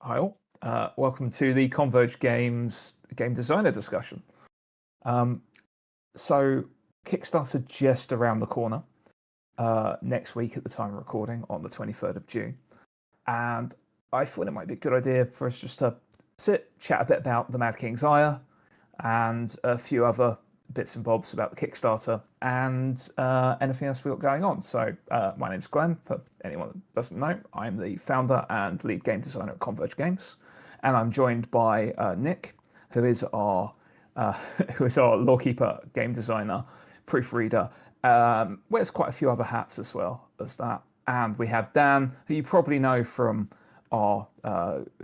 Hi all. Welcome to the Converge Games game designer discussion. Um, so Kickstarter just around the corner next week at the time of recording on the 23rd of June. And I thought it might be a good idea for us just to chat a bit about the Mad King's Ire and a few other bits and bobs about the Kickstarter and anything else we've got going on. So my name's Glenn, for anyone that doesn't know. I'm the founder and lead game designer at Converge Games. And I'm joined by Nick, who is our lawkeeper, game designer, proofreader. Wears quite a few other hats as well as that. And we have Dan, who you probably know from our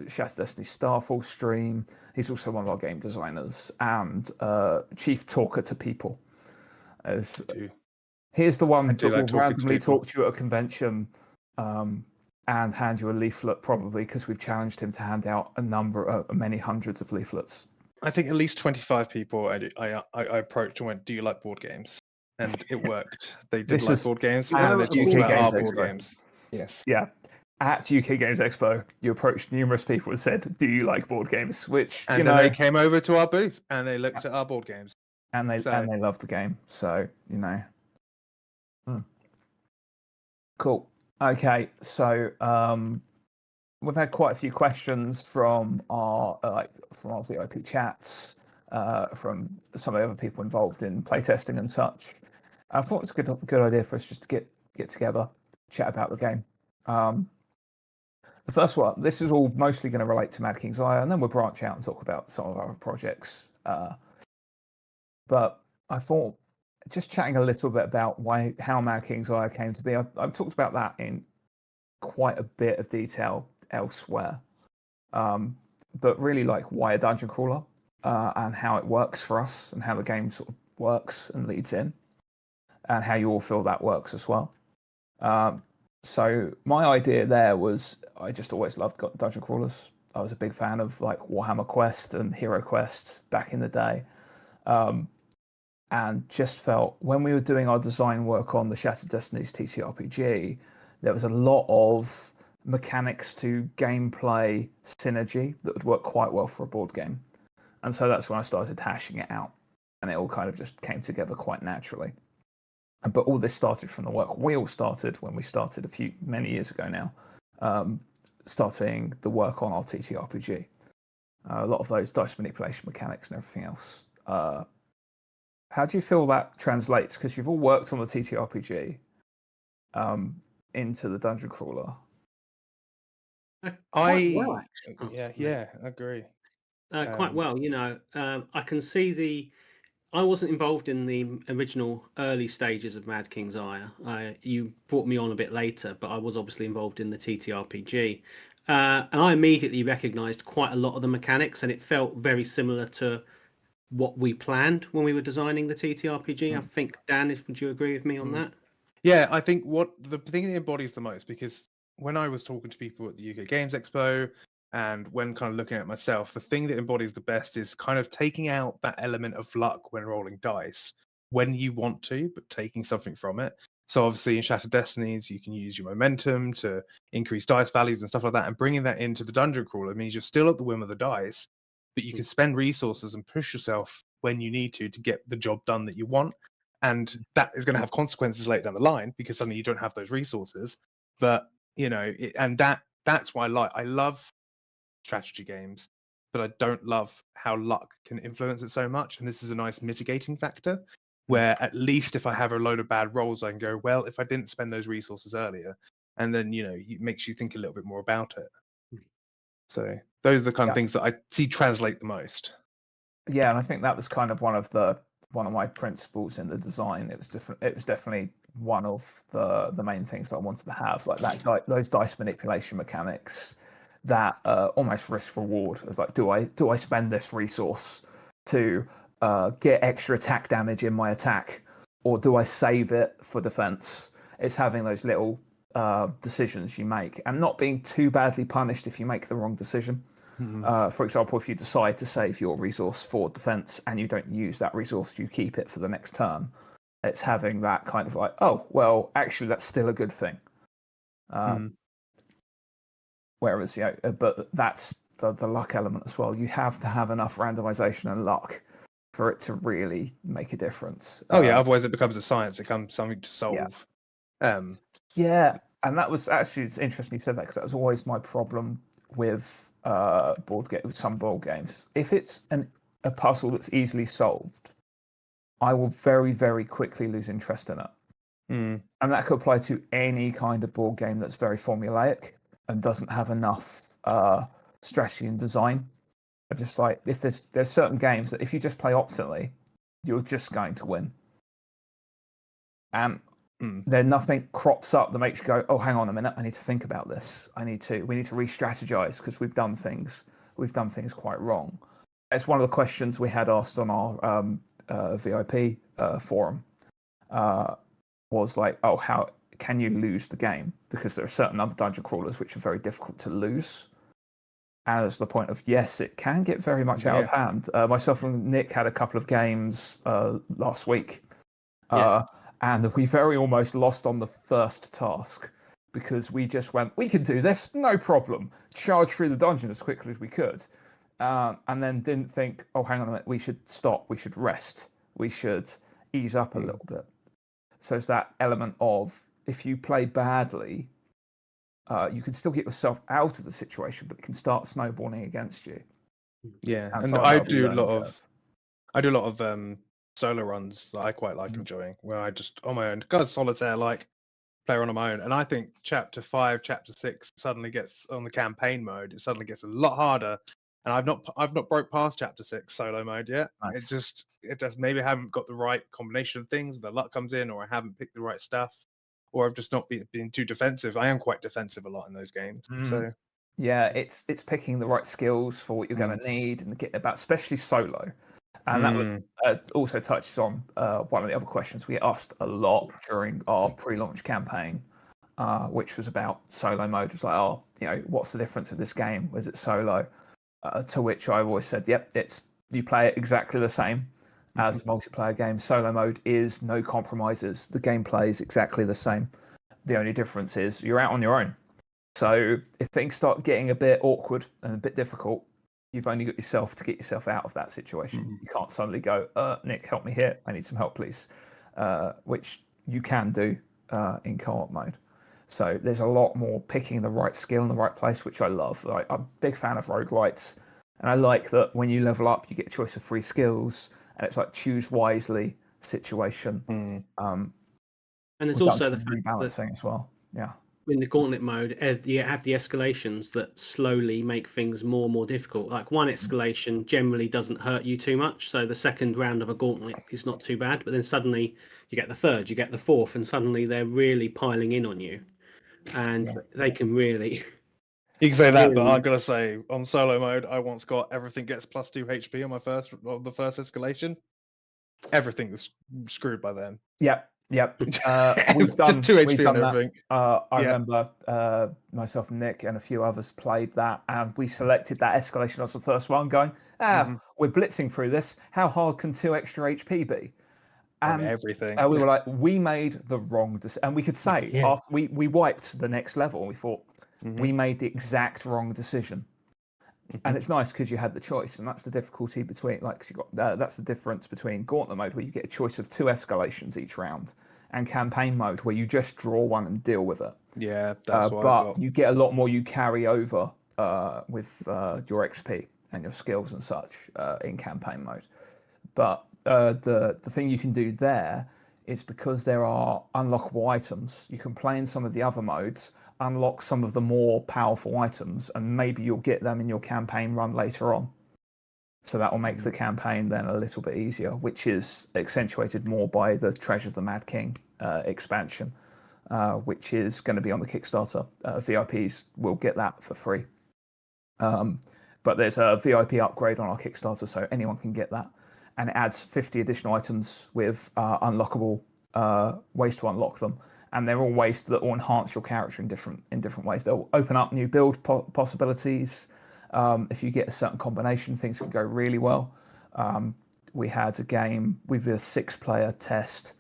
Shattered Destiny Starfall stream. He's also one of our game designers and chief talker to people. Here's the one that will randomly talk to you at a convention and hand you a leaflet, probably because we've challenged him to hand out many hundreds of leaflets. I think at least 25 people I approached and went, "Do you like board games?" And it worked. They did like board games, and they talked about our board games. Yes. Yeah. At UK Games Expo, you approached numerous people and said, "Do you like board games?" Which and then they came over to our booth and they looked at our board games, and they loved the game. So Cool. Okay, so we've had quite a few questions from our VIP chats, from some of the other people involved in playtesting and such. I thought it's a good idea for us just to get together, chat about the game. The first one, this is all mostly going to relate to Mad King's Ire, and then we'll branch out and talk about some of our other projects. But I thought just chatting a little bit about how Mad King's Ire came to be. I've talked about that in quite a bit of detail elsewhere, but really like why a dungeon crawler and how it works for us and how the game sort of works and leads in, and how you all feel that works as well. So my idea there was I just always loved dungeon crawlers. I was a big fan of like Warhammer Quest and Hero Quest back in the day. And just felt when we were doing our design work on the Shattered Destinies TTRPG, there was a lot of mechanics to gameplay synergy that would work quite well for a board game. And so that's when I started hashing it out, and it all kind of just came together quite naturally. But all this started from the work we all started when we started many years ago now, starting the work on our TTRPG. A lot of those dice manipulation mechanics and everything else. How do you feel that translates? Because you've all worked on the TTRPG into the dungeon crawler. Quite well, actually. I agree. Quite well, I can see I wasn't involved in the original early stages of Mad King's Ire. You brought me on a bit later, but I was obviously involved in the TTRPG. And I immediately recognised quite a lot of the mechanics, and it felt very similar to what we planned when we were designing the TTRPG. I think, Dan, would you agree with me on that? Yeah, I think the thing that embodies the most, because when I was talking to people at the UK Games Expo and when kind of looking at myself, the thing that embodies the best is kind of taking out that element of luck when rolling dice when you want to, but taking something from it. So obviously in Shattered Destinies, you can use your momentum to increase dice values and stuff like that, and bringing that into the dungeon crawler means you're still at the whim of the dice, but you can spend resources and push yourself when you need to get the job done that you want. And that is going to have consequences later down the line because suddenly you don't have those resources. But that's why I love strategy games, but I don't love how luck can influence it so much. And this is a nice mitigating factor where at least if I have a load of bad rolls, I can go, well, if I didn't spend those resources earlier, and then it makes you think a little bit more about it. So those are the kind of things that I see translate the most. Yeah, and I think that was kind of one of my principles in the design. It was different. It was definitely one of the main things that I wanted to have, like that those dice manipulation mechanics, that almost risk reward. It's like, do I spend this resource to get extra attack damage in my attack, or do I save it for defense? It's having those little decisions you make and not being too badly punished if you make the wrong decision. For example, if you decide to save your resource for defense and you don't use that resource, you keep it for the next turn. It's having that kind of like, oh, well, actually, that's still a good thing. Whereas, but that's the luck element as well. You have to have enough randomization and luck for it to really make a difference. Oh yeah, otherwise it becomes a science. It becomes something to solve. Yeah, and that was actually, it's interesting you said that, because that was always my problem with some board games. If it's a puzzle that's easily solved, I will very, very quickly lose interest in it. Mm. And that could apply to any kind of board game that's very formulaic and doesn't have enough strategy and design. I'm just like, if there's certain games that if you just play optimally, you're just going to win. And then nothing crops up that makes you go, oh, hang on a minute, I need to think about this. We need to re-strategize because we've done things quite wrong. It's one of the questions we had asked on our VIP forum. Was like, oh, how can you lose the game? Because there are certain other dungeon crawlers which are very difficult to lose. And it's the point of, yes, it can get very much out of hand. Myself and Nick had a couple of games last week. And we very almost lost on the first task because we just went, we can do this, no problem. Charged through the dungeon as quickly as we could. And then didn't think, oh, hang on a minute, we should stop, we should rest, we should ease up a little bit. So it's that element of, if you play badly, you can still get yourself out of the situation, but it can start snowballing against you. Yeah, And and so I that'll be do a learning lot curve. of solo runs that I quite like enjoying, where I just on my own, kind of solitaire like, play on my own. And I think chapter 5, chapter 6 suddenly gets on the campaign mode. It suddenly gets a lot harder. And I've not broke past chapter 6 solo mode yet. Nice. It just maybe I haven't got the right combination of things. The luck comes in, or I haven't picked the right stuff, or I've just not been too defensive. I am quite defensive a lot in those games. So yeah, it's picking the right skills for what you're going to need and get about, especially solo. And that was also touches on one of the other questions we asked a lot during our pre-launch campaign, which was about solo mode. It was like, oh, what's the difference of this game? Was it solo? To which I've always said, yep, you play it exactly the same as a multiplayer game. Solo mode is no compromises. The gameplay is exactly the same. The only difference is you're out on your own. So if things start getting a bit awkward and a bit difficult, you've only got yourself to get yourself out of that situation. You can't suddenly go, Nick, help me here. I need some help, please. Which you can do in co-op mode. So there's a lot more picking the right skill in the right place, which I love. I'm a big fan of roguelites. And I like that when you level up, you get a choice of 3 skills. And it's like choose wisely situation. And there's also the rebalancing as well. Yeah. In the gauntlet mode, you have the escalations that slowly make things more and more difficult. Like one escalation generally doesn't hurt you too much, so the second round of a gauntlet is not too bad. But then suddenly you get the third, you get the fourth, and suddenly they're really piling in on you, and they can really. You can say that, but I'm gonna say on solo mode, I once got everything gets +2 HP on the first escalation. Everything was screwed by then. Yep. We've done 2 HP on that. everything. I remember myself and Nick and a few others played that, and we selected that escalation as the first one, going, we're blitzing through this. How hard can 2 extra HP be? And everything. We were like, we made the wrong decision. And we could say, after we wiped the next level, and we thought, we made the exact wrong decision. And it's nice because you had the choice, and that's the difficulty between, that's the difference between gauntlet mode, where you get a choice of 2 escalations each round, and campaign mode, where you just draw one and deal with it. Yeah, that's what but you get a lot more you carry over with your XP and your skills and such in campaign mode. But the thing you can do there is, because there are unlockable items, you can play in some of the other modes, unlock some of the more powerful items, and maybe you'll get them in your campaign run later on. So that will make the campaign then a little bit easier, which is accentuated more by the Treasures of the Mad King expansion, which is going to be on the Kickstarter. VIPs will get that for free. But there's a VIP upgrade on our Kickstarter, so anyone can get that. And it adds 50 additional items with unlockable ways to unlock them. And they're all ways that will enhance your character in different ways. They'll open up new build possibilities. If you get a certain combination, things can go really well. We had a game, we did a 6-player test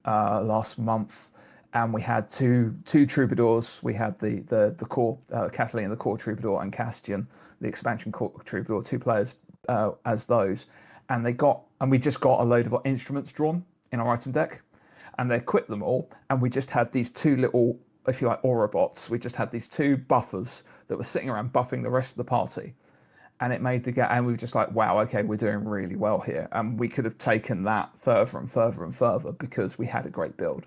last month, and we had two troubadours. We had the core Catalina, the core troubadour, and Castian, the expansion core troubadour. 2 players as those, and we just got a load of instruments drawn in our item deck, and they equipped them all, and we just had these 2 little, if you like, aura bots. We just had these 2 buffers that were sitting around buffing the rest of the party, and it made the game. And we were just like, wow, okay, we're doing really well here, and we could have taken that further and further and further because we had a great build.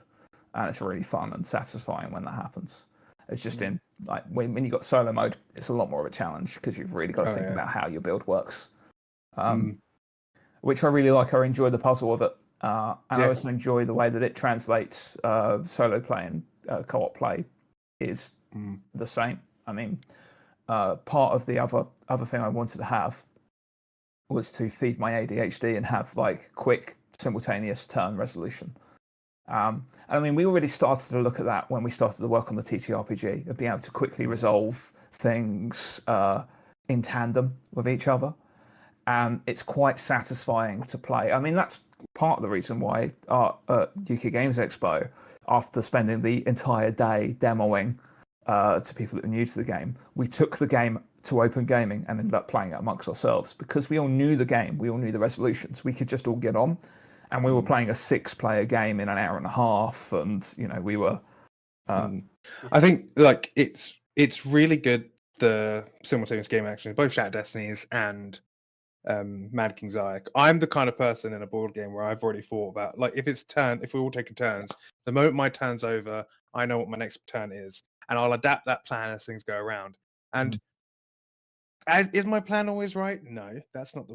And it's really fun and satisfying when that happens. It's just in like when you got solo mode, it's a lot more of a challenge because you've really got to think about how your build works. Which I really like. I enjoy the puzzle of it, and I also enjoy the way that it translates solo play and co-op play is the same. I mean, part of the other thing I wanted to have was to feed my ADHD and have like quick simultaneous turn resolution. I mean, we already started to look at that when we started to work on the TTRPG, of being able to quickly resolve things in tandem with each other. And it's quite satisfying to play. I mean, that's part of the reason why at UK Games Expo, after spending the entire day demoing to people that were new to the game, we took the game to Open Gaming and ended up playing it amongst ourselves because we all knew the game, we all knew the resolutions, we could just all get on. And we were playing a 6-player game in an hour and a half, and we were. I think like it's really good, the simultaneous game action, both Shattered Destinies and Mad King's Eye. I'm the kind of person in a board game where I've already thought about, like, if we're all taking turns, the moment my turn's over, I know what my next turn is, and I'll adapt that plan as things go around. And is my plan always right? No, that's not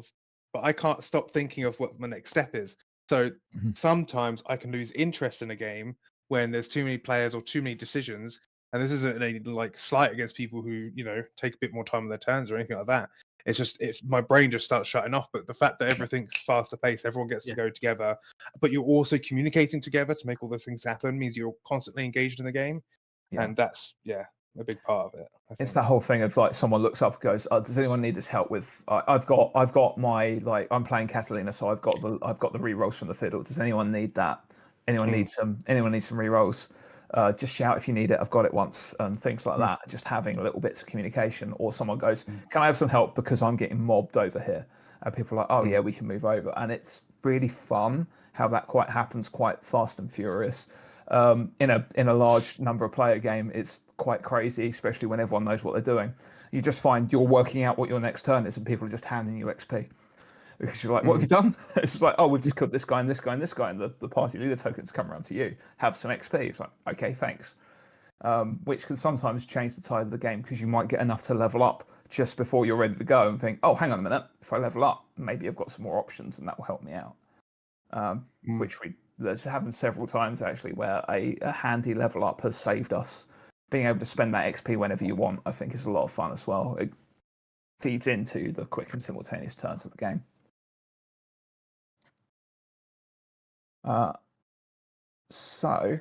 but I can't stop thinking of what my next step is. So sometimes I can lose interest in a game when there's too many players or too many decisions. And this isn't a like slight against people who take a bit more time on their turns or anything like that. It's my brain just starts shutting off. But the fact that everything's faster paced, everyone gets to go together, but you're also communicating together to make all those things happen, means you're constantly engaged in the game, and that's a big part of it. It's that whole thing of like someone looks up and goes, does anyone need this help with? I've got my, like, I'm playing Catalina, so I've got the re-rolls from the fiddle. Does anyone need that? Anyone need some re-rolls? Just shout if you need it. I've got it once, and things like that. Just having little bits of communication, or someone goes, can I have some help because I'm getting mobbed over here? And people are like, oh yeah, we can move over. And it's really fun how that happens quite fast and furious. In a large number of player game, it's quite crazy, especially when everyone knows what they're doing. You just find you're working out what your next turn is, and people are just handing you XP because you're like, what have you done? It's just like, oh, we've just killed this guy and this guy and this guy, and the party leader tokens come around to you. Have some XP. It's like, okay, thanks. Which can sometimes change the tide of the game because you might get enough to level up just before you're ready to go and think, oh, hang on a minute, if I level up, maybe I've got some more options and that will help me out. Which that's happened several times actually, where a handy level up has saved us. Being able to spend that XP whenever you want, I think, is a lot of fun as well. It feeds into the quick and simultaneous turns of the game. So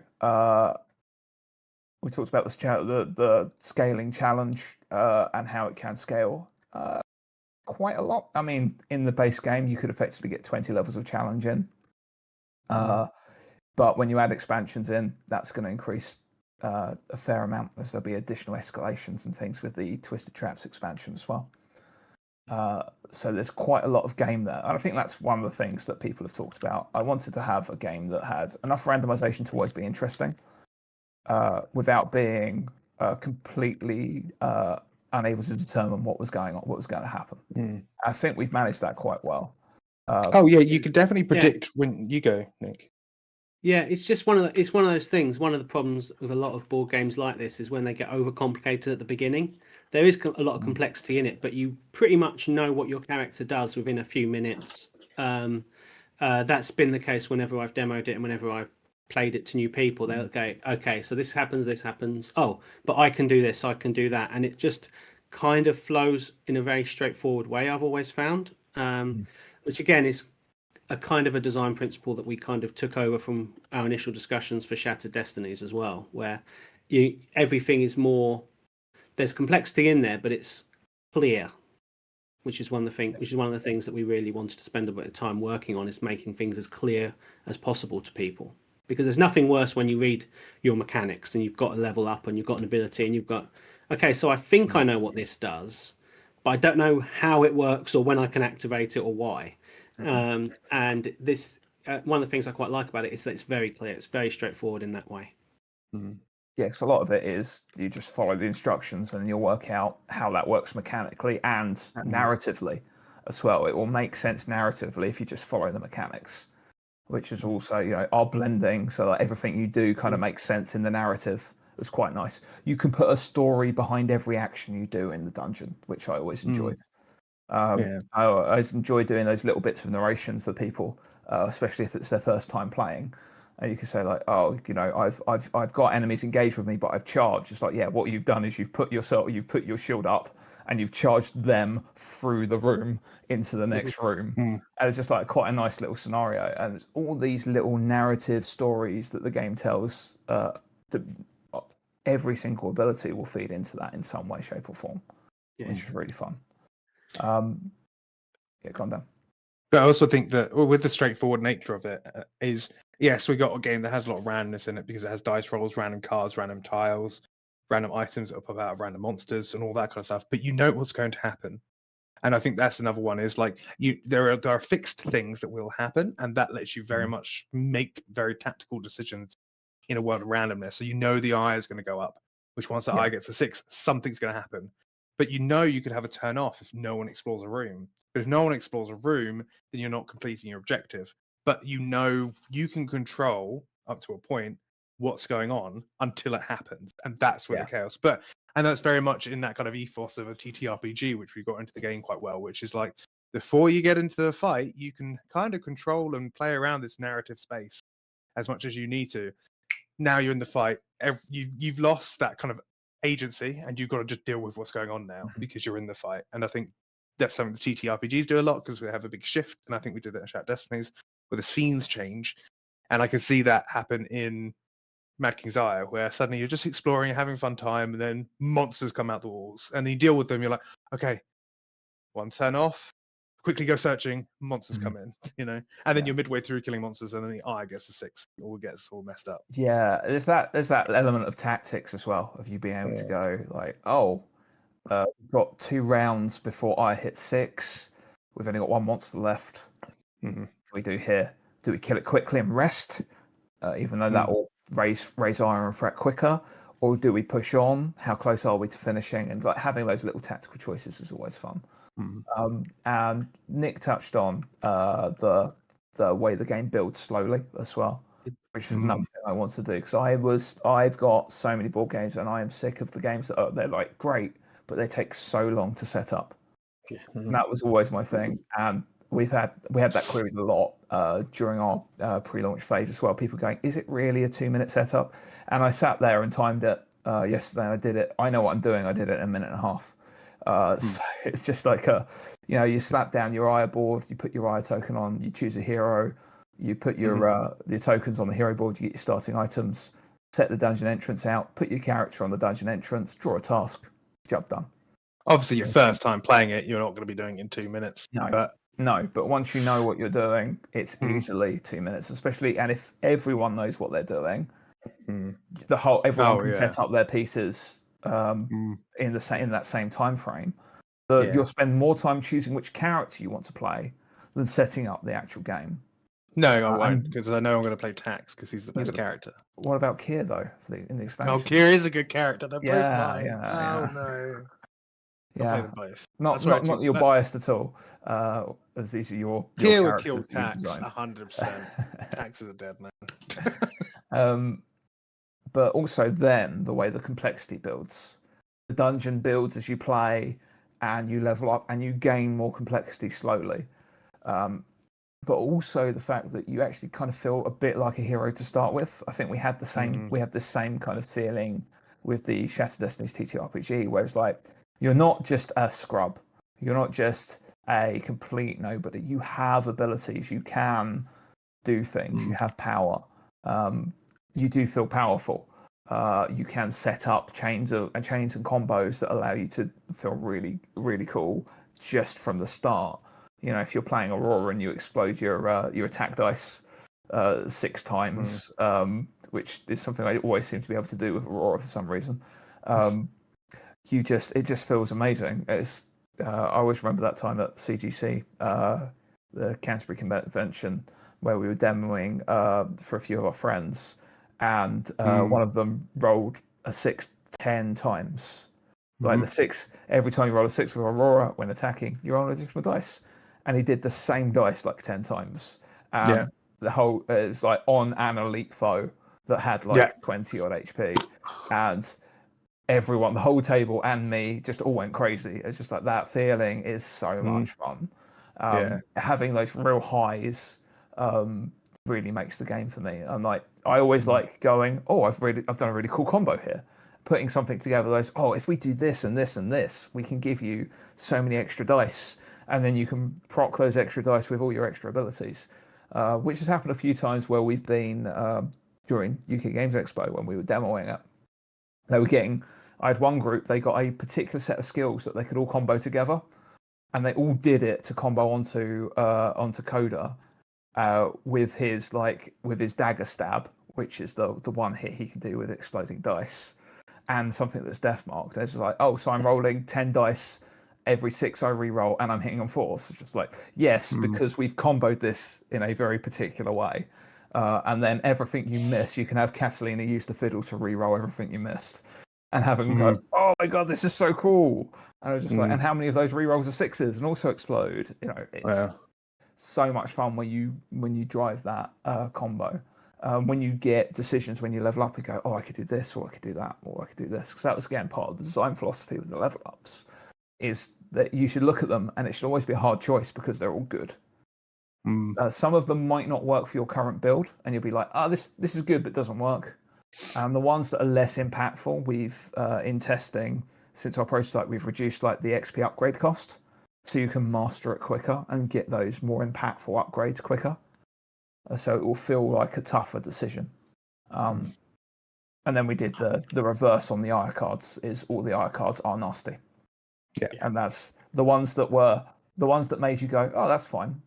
we talked about the scaling challenge and how it can scale quite a lot. I mean, in the base game, you could effectively get 20 levels of challenge in. But when you add expansions in, that's going to increase a fair amount, as there'll be additional escalations and things with the Twisted Traps expansion as well. So there's quite a lot of game there. And I think that's one of the things that people have talked about. I wanted to have a game that had enough randomization to always be interesting, without being completely unable to determine what was going on, what was going to happen. I think we've managed that quite well. You could definitely predict when you go, Nick. Yeah, it's just one of those things. One of the problems with a lot of board games like this is when they get overcomplicated at the beginning. There is a lot of complexity in it, but you pretty much know what your character does within a few minutes. That's been the case whenever I've demoed it and whenever I've played it to new people. They'll go, okay, so this happens. Oh, but I can do this, I can do that. And it just kind of flows in a very straightforward way, I've always found, which again is a kind of a design principle that we kind of took over from our initial discussions for Shattered Destinies as well, where everything is more, there's complexity in there, but it's clear, which is one of the things that we really wanted to spend a bit of time working on, is making things as clear as possible to people. because there's nothing worse when you read your mechanics and you've got a level up and you've got an ability and you've got, okay, so I think I know what this does, but I don't know how it works or when I can activate it or why. And this, one of the things I quite like about it is that it's very clear. It's very straightforward in that way. Yeah, because a lot of it is you just follow the instructions and you'll work out how that works mechanically and narratively as well. It will make sense narratively if you just follow the mechanics, which is also, you know, our blending, so that everything you do kind of makes sense in the narrative. It's quite nice. You can put a story behind every action you do in the dungeon, which I always enjoy. I always enjoy doing those little bits of narration for people, especially if it's their first time playing. And you can say like, oh, you know, I've got enemies engaged with me, but I've charged. It's like, yeah, what you've done is you've put your shield up, and you've charged them through the room into the next room. And it's just like quite a nice little scenario. And it's all these little narrative stories that the game tells. Every single ability will feed into that in some way, shape, or form, which is really fun. Yeah, calm down. But I also think that with the straightforward nature of it is, yes, we got a game that has a lot of randomness in it because it has dice rolls, random cards, random tiles, random items that will pop out of random monsters and all that kind of stuff. But you know what's going to happen. And I think that's another one is like there are fixed things that will happen, and that lets you very much make very tactical decisions in a world of randomness. So you know the eye is going to go up, which once the eye gets a 6, something's going to happen. But you know you could have a turn off if no one explores a room. But if no one explores a room, then you're not completing your objective. But you know you can control up to a point what's going on until it happens, and that's where the chaos. And that's very much in that kind of ethos of a TTRPG, which we got into the game quite well, which is like before you get into the fight, you can kind of control and play around this narrative space as much as you need to. Now you're in the fight, you've lost that kind of agency, and you've got to just deal with what's going on now because you're in the fight. And I think that's something the TTRPGs do a lot because we have a big shift, and I think we did that in Shattered Destinies where the scenes change, and I can see that happen in Mad King's Ire, where suddenly you're just exploring, having a fun time, and then monsters come out the walls, and you deal with them. You're like, okay, one turn off, quickly go searching, monsters come in, you know, and then you're midway through killing monsters, and then the eye gets a 6, it all gets all messed up. Yeah, there's that element of tactics as well, of you being able to go like, oh, we've got 2 rounds before I hit 6. We've only got 1 monster left. What do we do here? Do we kill it quickly and rest, even though that will raise iron threat quicker, or do we push on? How close are we to finishing? And like having those little tactical choices is always fun. And Nick touched on the way the game builds slowly as well, which is another thing I want to do, because I've got so many board games and I am sick of the games that they're like great, but they take so long to set up. And that was always my thing. And we had that queried a lot during our pre-launch phase as well. People going, "Is it really a 2-minute setup?" And I sat there and timed it yesterday. And I did it. I know what I'm doing. I did it in 1.5 minutes. So it's just like you slap down your Aya board, you put your Aya token on, you choose a hero, you put your tokens on the hero board, you get your starting items, set the dungeon entrance out, put your character on the dungeon entrance, draw a task, job done. Obviously, your first time playing it, you're not going to be doing it in 2 minutes. No, but once you know what you're doing, it's easily 2 minutes, especially, and if everyone knows what they're doing, everyone can set up their pieces in that same time frame. You'll spend more time choosing which character you want to play than setting up the actual game. No, I won't, because I know I'm going to play Tax because he's the best character. What about Kier though in the expansion? Oh, Kier is a good character. They're both mine. Yeah. No. Yeah, I'll play them both. Not that you're biased at all. As these are your Kier would characters kill Tax 100%. Tax is a dead man. But also then the way the complexity builds, the dungeon builds as you play, and you level up and you gain more complexity slowly. But also the fact that you actually kind of feel a bit like a hero to start with. I think we had the same. We have the same kind of feeling with the Shattered Destinies TTRPG, where it's like you're not just a scrub, you're not just a complete nobody. You have abilities. You can do things. You have power. You do feel powerful. You can set up chains and combos that allow you to feel really, really cool just from the start. You know, if you're playing Aurora and you explode your attack dice 6 times, which is something I always seem to be able to do with Aurora for some reason. It just feels amazing. I always remember that time at CGC, the Canterbury Convention, where we were demoing for a few of our friends, and one of them rolled a 6 10 times. Like the 6, every time you roll a 6 with Aurora when attacking, you roll an additional dice, and he did the same dice like 10 times. The whole it's like on an elite foe that had like 20 odd HP, and everyone, the whole table and me, just all went crazy. It's just like that feeling is so much fun. Having those real highs really makes the game for me. And like I always like going, oh, I've done a really cool combo here. Putting something together, those, oh, if we do this and this and this, we can give you so many extra dice, and then you can proc those extra dice with all your extra abilities, which has happened a few times where we've been during UK Games Expo when we were demoing it. They were getting, I had one group, they got a particular set of skills that they could all combo together, and they all did it to combo onto Coda with his dagger stab, which is the one hit he can do with exploding dice, and something that's death marked. They're just like, oh, so I'm rolling 10 dice every 6 I re-roll, and I'm hitting on 4. So it's just like, yes, because we've comboed this in a very particular way. And then everything you miss, you can have Catalina use the fiddle to re-roll everything you missed, and have them go, oh my god, this is so cool. And I was just like, and how many of those re-rolls are 6s and also explode? You know, it's so much fun when you drive that combo. When you get decisions when you level up, you go, oh, I could do this, or I could do that, or I could do this. Because that was, again, part of the design philosophy with the level ups, is that you should look at them, and it should always be a hard choice because they're all good. Some of them might not work for your current build, and you'll be like, oh, this is good, but doesn't work. The ones that are less impactful, we've, in testing, since our prototype, we've reduced like the XP upgrade cost, so you can master it quicker and get those more impactful upgrades quicker. So it will feel like a tougher decision. And then we did the reverse on the IR cards. Is all the IR cards are nasty. And that's the ones that made you go, oh, that's fine.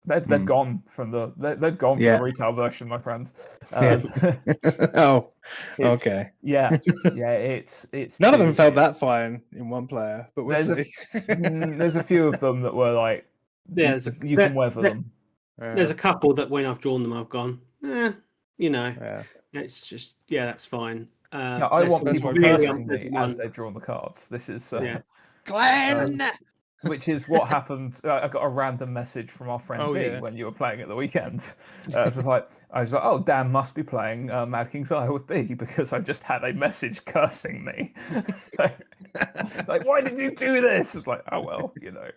They've gone from the retail version, my friend. Oh, okay. It's none of them felt that fine in one player, but we'll see. There's a few of them that were like, you can weather them. There's a couple that when I've drawn them, I've gone, it's just, that's fine. I want people cursing me as they've drawn the cards. This is Glenn! Which is what happened. I got a random message from our friend B when you were playing at the weekend. I was like, oh, Dan must be playing Mad King's Ire with B because I just had a message cursing me. Like, why did you do this? It's like, oh, well, you know.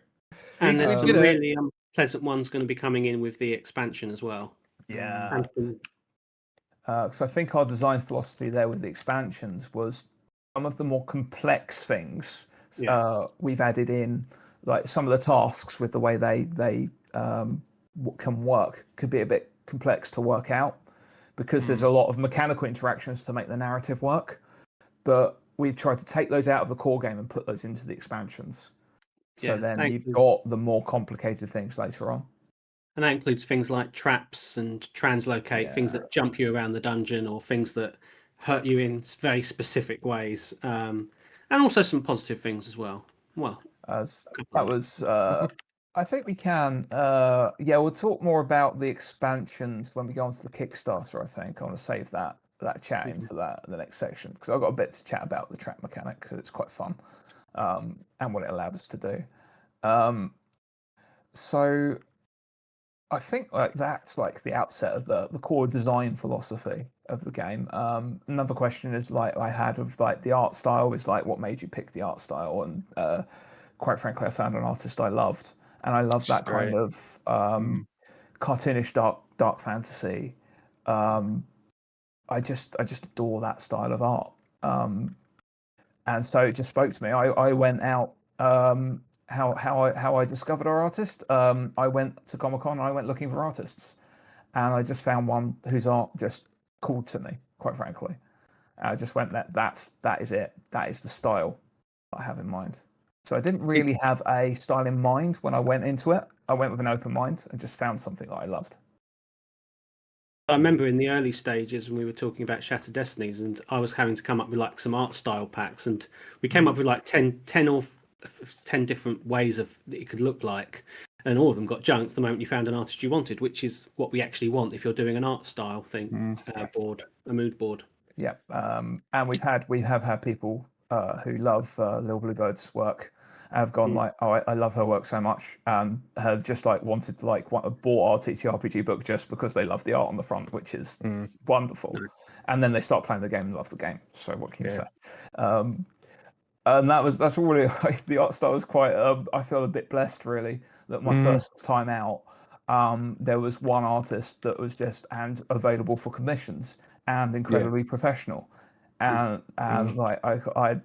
And there's some really unpleasant ones going to be coming in with the expansion as well. Yeah. So I think our design philosophy there with the expansions was some of the more complex things we've added in. Like some of the tasks with the way they can work could be a bit complex to work out because there's a lot of mechanical interactions to make the narrative work. But we've tried to take those out of the core game and put those into the expansions. So then you've got the more complicated things later on. And that includes things like traps and translocate, things that jump you around the dungeon or things that hurt you in very specific ways. And also some positive things as well. Well, that was, I think we can, we'll talk more about the expansions when we go on to the Kickstarter, I think. I want to save that chat in for that in the next section because I've got a bit to chat about the trap mechanic because it's quite fun and what it allowed us to do. So I think like that's like the outset of the core design philosophy of the game. Another question is like I had of like the art style is like what made you pick the art style, and quite frankly, I found an artist I loved, and I love that kind of cartoonish dark fantasy. I just adore that style of art, and so it just spoke to me. I went out. How I discovered our artist. I went to Comic-Con and I went looking for artists, and I just found one whose art just called to me, quite frankly. And I just went that is it. That is the style I have in mind. So I didn't really have a style in mind when I went into it. I went with an open mind and just found something that I loved. I remember in the early stages when we were talking about Shattered Destinies, and I was having to come up with like some art style packs, and we came up with like 10 different ways of that it could look like, and all of them got junked the moment you found an artist you wanted, which is what we actually want if you're doing an art style thing, board, a mood board. Yeah, and we have had people who love Lil Bluebird's work and have gone like, oh, I love her work so much, and have just like wanted to like bought our TTRPG book just because they love the art on the front, which is wonderful. And then they start playing the game and love the game. So what can you say? And that's really the art style was quite. I feel a bit blessed really that my first time out, there was one artist that was just and available for commissions and incredibly professional, and like I'd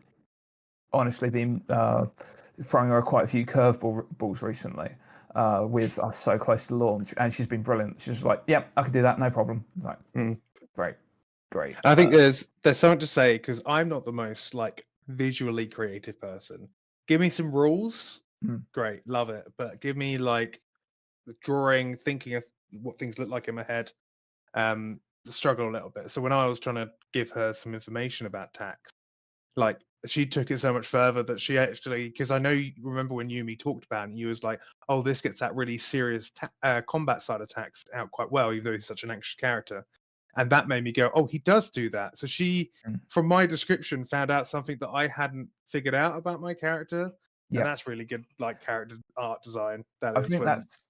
honestly been throwing her quite a few curveballs recently with us so close to launch, and she's been brilliant. She's like, yep, I could do that, no problem. It's like, great. I think there's something to say because I'm not the most like visually creative person. Give me some rules, great, love it. But give me like drawing, thinking of what things look like in my head. Struggle a little bit. So when I was trying to give her some information about tax, like she took it so much further that she actually, because I know you remember when Yumi talked about it, and you was like, oh, this gets that really serious combat side of tax out quite well, even though he's such an anxious character. And that made me go, oh, he does do that. So she, from my description, found out something that I hadn't figured out about my character. Yeah. And that's really good, like character art design. I think that's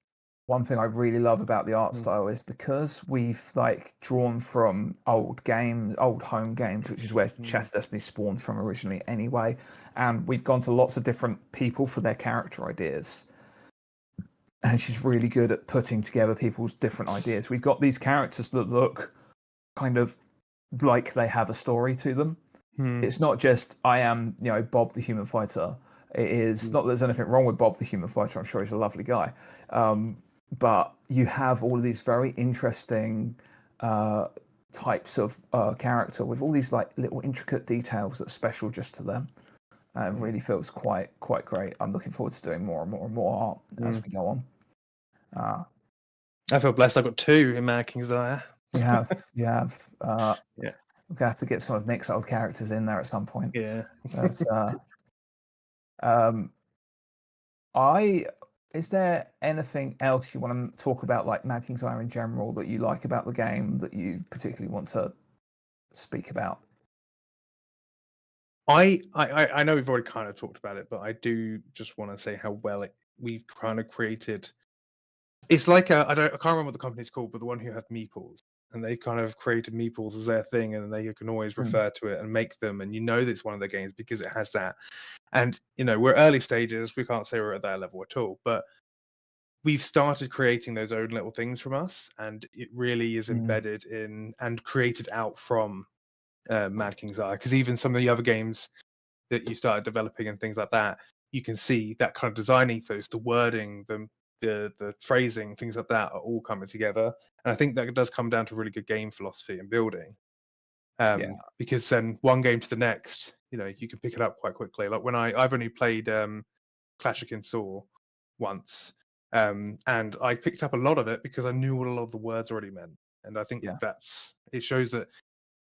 one thing I really love about the art style is because we've like drawn from old home games, which is where Shattered Destiny spawned from originally anyway. And we've gone to lots of different people for their character ideas. And she's really good at putting together people's different ideas. We've got these characters that look kind of like they have a story to them. It's not just I am, Bob the Human Fighter. It is not that there's anything wrong with Bob the Human Fighter. I'm sure he's a lovely guy. But you have all of these very interesting types of character with all these like little intricate details that's special just to them. It really feels quite great. I'm looking forward to doing more and more and more art as we go on. I feel blessed. I've got 2 in Mad King's Ire. You have. Yeah. We're gonna have to get some of Nick's old characters in there at some point. Yeah. That's, is there anything else you want to talk about, like Mad King's Ire in general, that you like about the game that you particularly want to speak about? I know we've already kind of talked about it, but I do just want to say how well we've kind of created. It's like I can't remember what the company's called, but the one who have meeples, and they kind of created meeples as their thing, and they can always refer to it and make them, and that it's one of their games because it has that. And we're early stages. We can't say we're at that level at all, but we've started creating those own little things from us, and it really is embedded in and created out from Mad King's Ire. Because even some of the other games that you started developing and things like that, you can see that kind of design ethos, the wording, the phrasing, things like that are all coming together. And I think that does come down to really good game philosophy and building. Because then one game to the next, you can pick it up quite quickly. Like when I've only played Clash of Kinsaw once, and I picked up a lot of it because I knew what a lot of the words already meant. And I think it shows that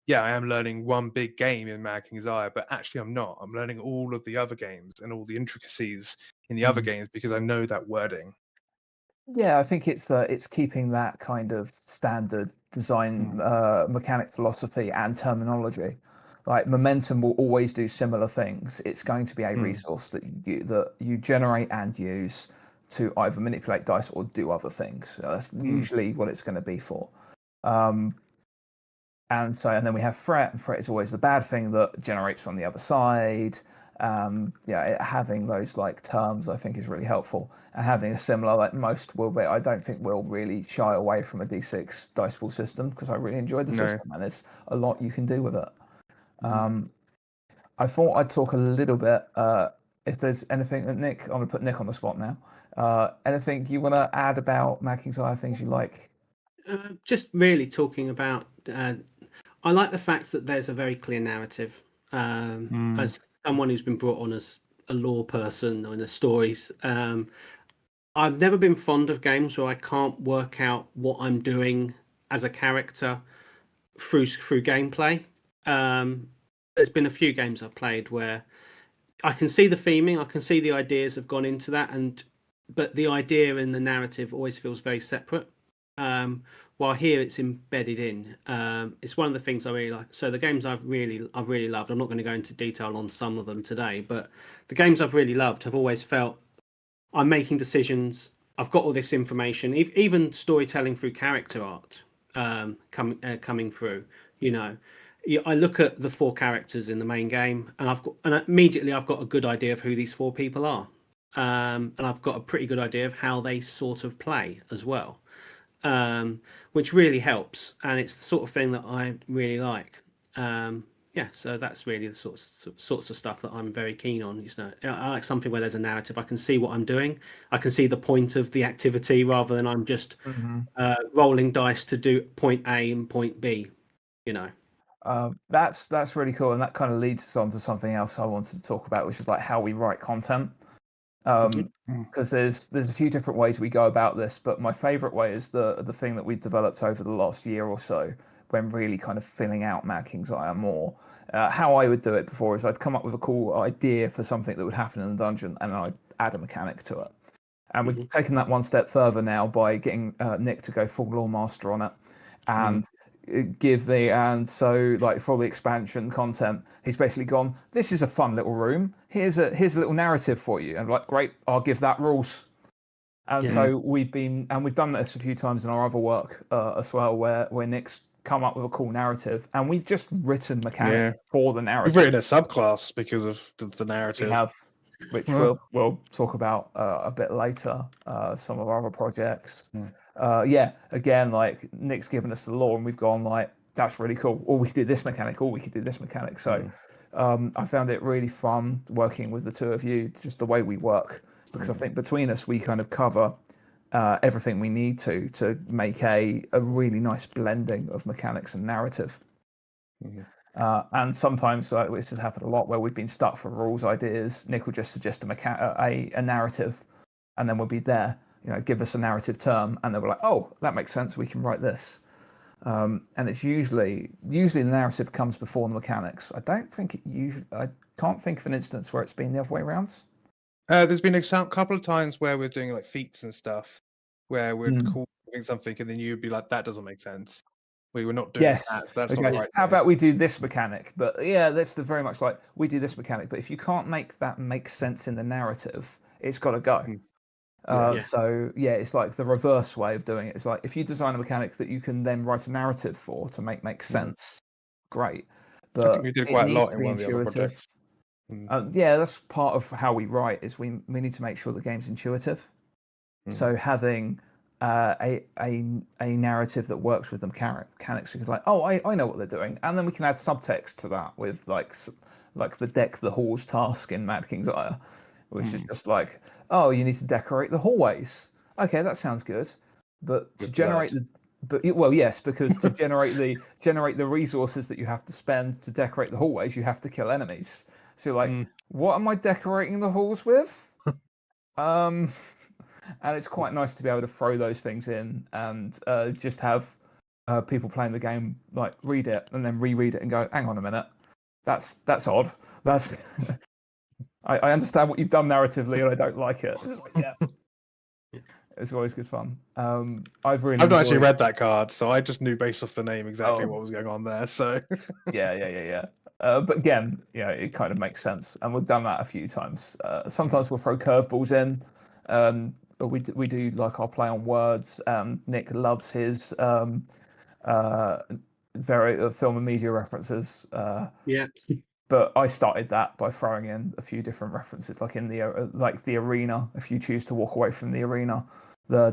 I am learning one big game in Mad King's Ire, but actually I'm not. I'm learning all of the other games and all the intricacies in the other games because I know that wording. Yeah, I think it's keeping that kind of standard design mechanic philosophy and terminology. Like Momentum will always do similar things. It's going to be a resource that you generate and use to either manipulate dice or do other things. That's usually what it's going to be for. And then we have Fret, and Fret is always the bad thing that generates from the other side. Having those like terms I think is really helpful, and having a similar like most will be. I don't think we'll really shy away from a D6 dice pool system because I really enjoyed the system and there's a lot you can do with it. I thought I'd talk a little bit. If there's anything that Nick, I'm gonna put Nick on the spot now. Anything you want to add about Mad King's Ire, things you like? Just really talking about. I like the fact that there's a very clear narrative. As someone who's been brought on as a lore person in the stories, I've never been fond of games where I can't work out what I'm doing as a character through gameplay. There's been a few games I've played where I can see the theming, I can see the ideas have gone into that, but the idea and the narrative always feels very separate. While here it's embedded in. It's one of the things I really like. So the games I've really loved, I'm not going to go into detail on some of them today, but the games I've really loved have always felt I'm making decisions. I've got all this information, even storytelling through character art coming through. I look at the 4 characters in the main game, and immediately I've got a good idea of who these 4 people are, and I've got a pretty good idea of how they sort of play as well, which really helps, and it's the sort of thing that I really like. So that's really the sorts of stuff that I'm very keen on. I like something where there's a narrative. I can see what I'm doing. I can see the point of the activity rather than I'm just rolling dice to do point A and point B. That's really cool, and that kind of leads us on to something else I wanted to talk about, which is like how we write content. Because there's a few different ways we go about this, but my favorite way is the thing that we've developed over the last year or so, when really kind of filling out Mad King's Ire more. How I would do it before is I'd come up with a cool idea for something that would happen in the dungeon, and I'd add a mechanic to it. And we've taken that one step further now by getting Nick to go full Lore Master on it, and so like for all the expansion content, he's basically gone, this is a fun little room, here's a little narrative for you, and like, great, I'll give that rules. And so we've done this a few times in our other work as well, where Nick's come up with a cool narrative, and we've just written mechanics for the narrative. We've written a subclass because of the narrative. We have, which we'll talk about a bit later. Some of our other projects. Again, like Nick's given us the lore, and we've gone like, that's really cool. Or we could do this mechanic, or we could do this mechanic. So I found it really fun working with the two of you, just the way we work, because I think between us we kind of cover everything we need to make a really nice blending of mechanics and narrative. And sometimes this has happened a lot where we've been stuck for rules ideas. Nick will just suggest a narrative, and then we'll be there, give us a narrative term, and then we're like, oh, that makes sense, we can write this. And it's usually the narrative comes before the mechanics. I can't think of an instance where it's been the other way around. There's been a couple of times where we're doing like feats and stuff, where we're calling something, and then you'd be like, "That doesn't make sense. We were not doing that. So that's not right." How about we do this mechanic? But that's very much like we do this mechanic. But if you can't make that make sense in the narrative, it's got to go. So it's like the reverse way of doing it. It's like if you design a mechanic that you can then write a narrative for to make sense, great. But I think we did quite a lot in one of the other projects. That's part of how we write. Is we need to make sure the game's intuitive. So having a narrative that works with the mechanics, is like, oh, I know what they're doing, and then we can add subtext to that with like the deck the halls task in Mad King's Ire, which is just like, oh, you need to decorate the hallways. Okay, that sounds good, but to generate because to generate the resources that you have to spend to decorate the hallways, you have to kill enemies. So you're like, what am I decorating the halls with? And it's quite nice to be able to throw those things in and just have people playing the game like read it and then reread it and go, hang on a minute, that's odd. That's I understand what you've done narratively and I don't like it. It's always good fun. I've not actually read that card, so I just knew based off the name exactly what was going on there. So yeah. But again, it kind of makes sense, and we've done that a few times. Sometimes we'll throw curveballs in. But we do like our play on words. Nick loves his very film and media references. But I started that by throwing in a few different references, like in the arena. If you choose to walk away from the arena, the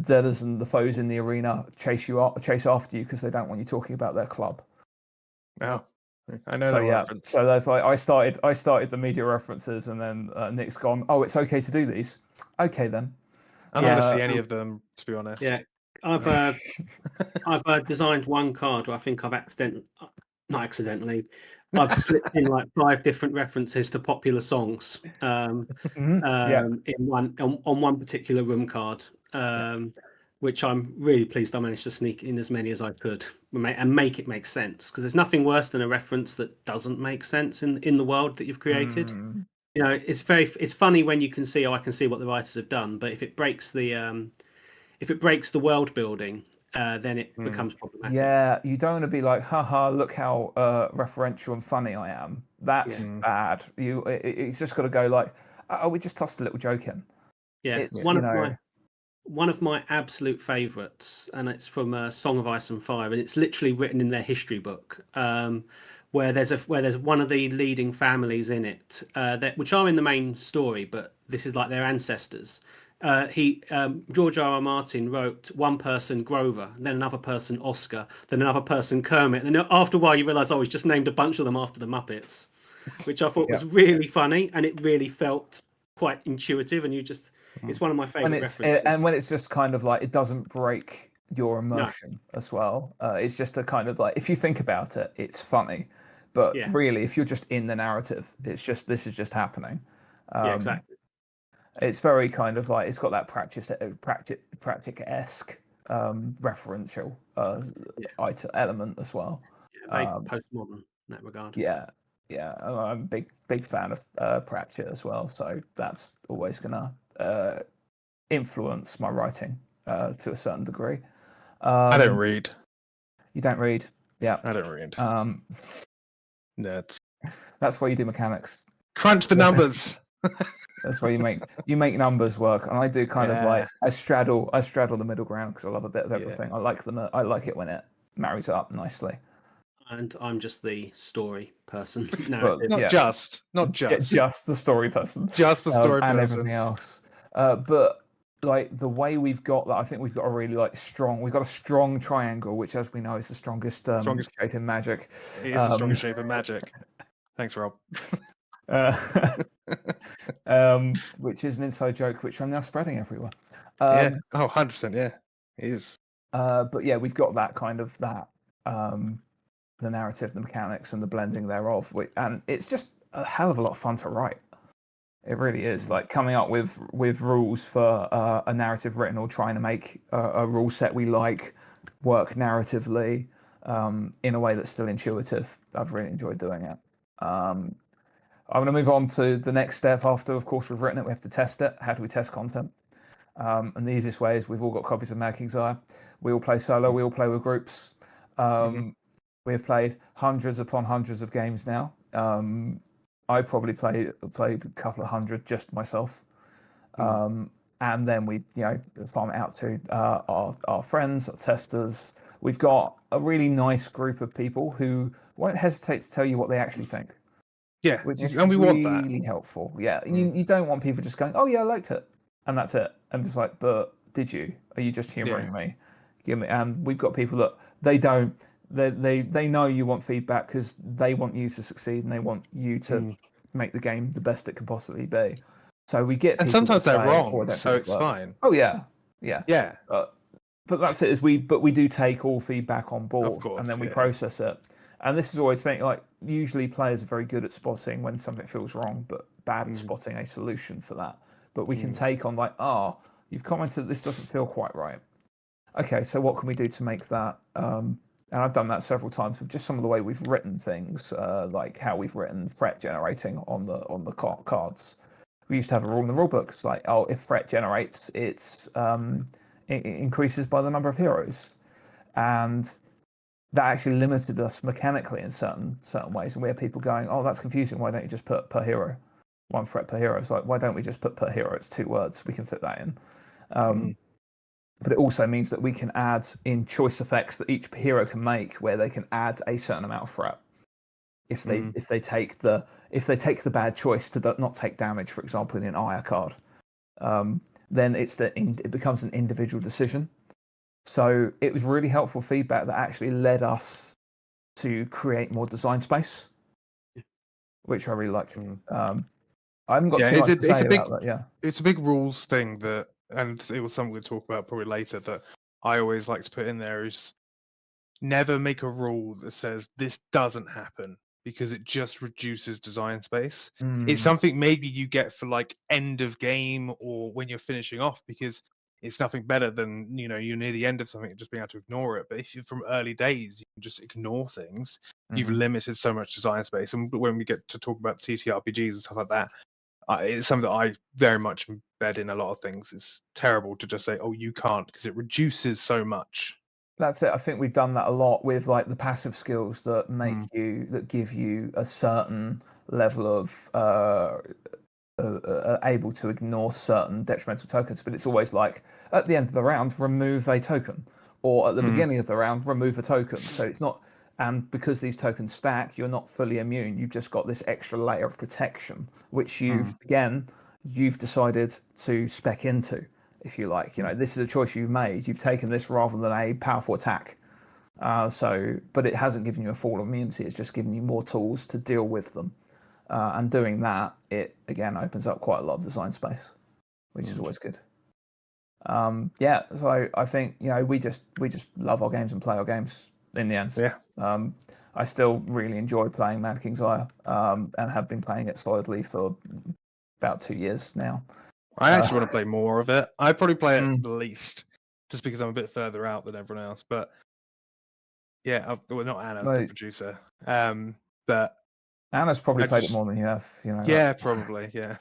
deaders and the foes in the arena chase after you because they don't want you talking about their club. Oh, I know that reference. So that's like I started the media references, and then Nick's gone, oh, it's okay to do these. Okay then. I don't want to see any of them, to be honest. Yeah, I've designed one card where I think I've I've slipped in like 5 different references to popular songs in on one particular room card. which I'm really pleased I managed to sneak in as many as I could and make it make sense. Because there's nothing worse than a reference that doesn't make sense in the world that you've created. Mm. You know, it's funny when you can see, I can see what the writers have done, but if it breaks the world building, then it becomes problematic. Yeah, you don't want to be like, haha, look how referential and funny I am. That's bad. It's just got to go like, oh, we just tossed a little joke in. Yeah, It's, one of my absolute favourites, and it's from Song of Ice and Fire, and it's literally written in their history book, where there's one of the leading families in it, which are in the main story, but this is like their ancestors. George R.R. Martin wrote one person Grover, then another person Oscar, then another person Kermit, and then after a while you realise, he's just named a bunch of them after the Muppets, which I thought was really funny, and it really felt quite intuitive, and it's one of my favourite references. And when it's just kind of like, it doesn't break your immersion as well. It's just a kind of like, if you think about it, it's funny, but really, if you're just in the narrative, it's just, this is just happening. Exactly. It's very kind of like, it's got that practic-esque referential element as well. Very postmodern in that regard. Yeah, I'm a big fan of Pratchett as well, so that's always gonna influence my writing to a certain degree. I don't read. You don't read? Yeah, I don't read. That's why you do mechanics. Crunch the numbers. That's why you make numbers work, and I do kind of like I straddle the middle ground because I love a bit of everything. I like it when it marries up nicely. And I'm just the story person. Not just the story person. Just the story person. And everything else. But like the way we've got that, I think we've got a really we've got a strong triangle, which, as we know, is the strongest shape in Magic. It is the strongest shape in Magic. Thanks, Rob. Which is an inside joke, which I'm now spreading everywhere. 100%. Yeah, it is. But yeah, we've got that kind of the narrative, the mechanics, and the blending thereof, and it's just a hell of a lot of fun to write. It really is. Like coming up with rules for a narrative written, or trying to make a rule set we like work narratively in a way that's still intuitive. I've really enjoyed doing it. I'm going to move on to the next step. After, of course, we've written it, we have to test it. How do we test content? And the easiest way is we've all got copies of Mad King's Ire. We all play solo. We all play with groups. We've played hundreds upon hundreds of games now. I probably played a couple of hundred just myself. And then we farm it out to our friends, our testers. We've got a really nice group of people who won't hesitate to tell you what they actually think. Yeah, which is and we really want that. helpful. Yeah, you don't want people just going, "Oh yeah, I liked it," and that's it. And it's like, but did you? Are you just humouring me? And we've got people that they don't. They know you want feedback because they want you to succeed and they want you to make the game the best it can possibly be. So we get, and sometimes they're wrong, so it's fine. Oh yeah. But that's it. But we do take all feedback on board, of course, and then we process it. And this is always thing, like usually players are very good at spotting when something feels wrong, but bad at spotting a solution for that. But we can take on like, you've commented that this doesn't feel quite right. Okay, so what can we do to make that? And I've done that several times with just some of the way we've written things, like how we've written threat generating on the cards. We used to have a rule in the rulebook. It's like, if threat generates, it increases by the number of heroes, and that actually limited us mechanically in certain ways. And we had people going, that's confusing. Why don't you just put per hero, one threat per hero? It's like, why don't we just put per hero? It's 2 words. We can fit that in. But it also means that we can add in choice effects that each hero can make, where they can add a certain amount of threat if they take the bad choice to not take damage, for example, in an Ire card. Then it becomes an individual decision. So it was really helpful feedback that actually led us to create more design space, which I really like. I haven't got too much to say about that. Yeah, it's a big rules thing that. And it was something we'll talk about probably later, that I always like to put in there is never make a rule that says this doesn't happen, because it just reduces design space. It's something maybe you get for like end of game or when you're finishing off, because it's nothing better than you're near the end of something and just being able to ignore it. But if you're from early days, you can just ignore things. You've limited so much design space. And when we get to talk about TTRPGs and stuff like that, it's something that I very much embed in a lot of things. It's terrible to just say, "Oh, you can't," because it reduces so much. That's it. I think we've done that a lot with like the passive skills that that give you a certain level of able to ignore certain detrimental tokens, but it's always like at the end of the round, remove a token, or at the beginning of the round, remove a token. So it's not, and because these tokens stack, you're not fully immune. You've just got this extra layer of protection, which you've decided to spec into, if you like. This is a choice you've made. You've taken this rather than a powerful attack. But it hasn't given you a full immunity. It's just given you more tools to deal with them. And doing that, it again opens up quite a lot of design space, which is always good. So I think we just love our games and play our games in the end. I still really enjoy playing Mad King's Ire, and have been playing it solidly for about 2 years now. I actually want to play more of it. I'd probably play it the least, just because I'm a bit further out than everyone else. But yeah, well, not Anna, the producer. But Anna's probably played it more than you have. Yeah, probably. Yeah.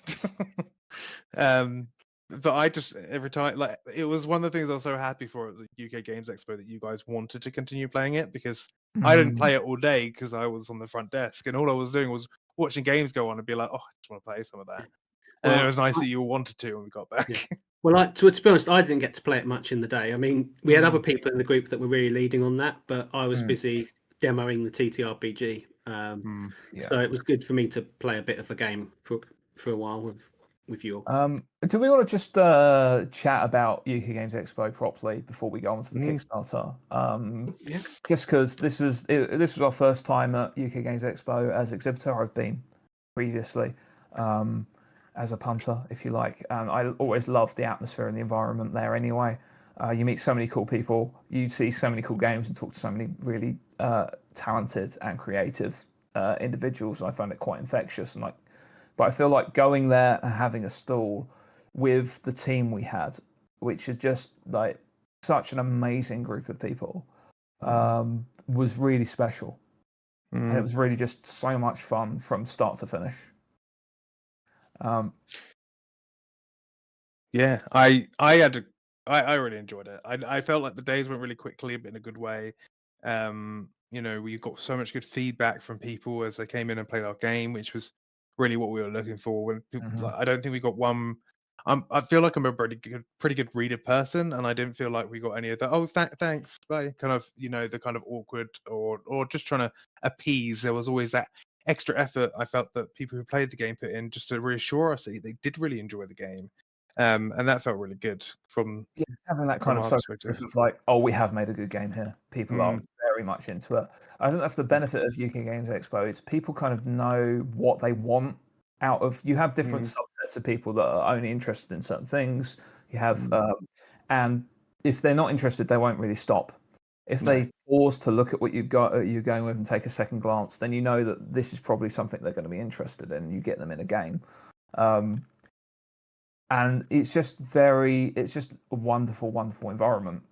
But I just every time, like, it was one of the things I was so happy for at the UK Games Expo, that you guys wanted to continue playing it, because I didn't play it all day because I was on the front desk, and all I was doing was watching games go on and be like, oh, I just want to play some of that. And it was nice that you wanted to when we got back. Yeah. Well, to be honest, I didn't get to play it much in the day. I mean, we had other people in the group that were really leading on that, but I was busy demoing the TTRPG. So it was good for me to play a bit of the game for a while with you all. Do we want to just chat about UK Games Expo properly before we go on to the Kickstarter? Just because this was our first time at UK Games Expo as exhibitor. I've been previously as a punter, if you like, and I always loved the atmosphere and the environment there anyway. You meet so many cool people, you see so many cool games, and talk to so many really talented and creative individuals. I found it quite infectious, but I feel like going there and having a stall with the team we had, which is just like such an amazing group of people, was really special. And it was really just so much fun from start to finish. Yeah, I really enjoyed it. I felt like the days went really quickly, but in a good way. We got so much good feedback from people as they came in and played our game, which was really what we were looking for. When people, I don't think we got one. I feel like I'm a pretty good reader person, and I didn't feel like we got any of the thanks, bye, kind of the kind of awkward or just trying to appease. There was always that extra effort I felt that people who played the game put in, just to reassure us that they did really enjoy the game. And that felt really good from having that kind of perspective of like, oh, we have made a good game here. People are very much into it. I think that's the benefit of UK Games Expo. Is people kind of know what they want out of. You have different subsets of people that are only interested in certain things. You have, and if they're not interested, they won't really stop. If they pause to look at what you're going with and take a second glance, then you know that this is probably something they're going to be interested in. You get them in a game. And it's just a wonderful, wonderful environment.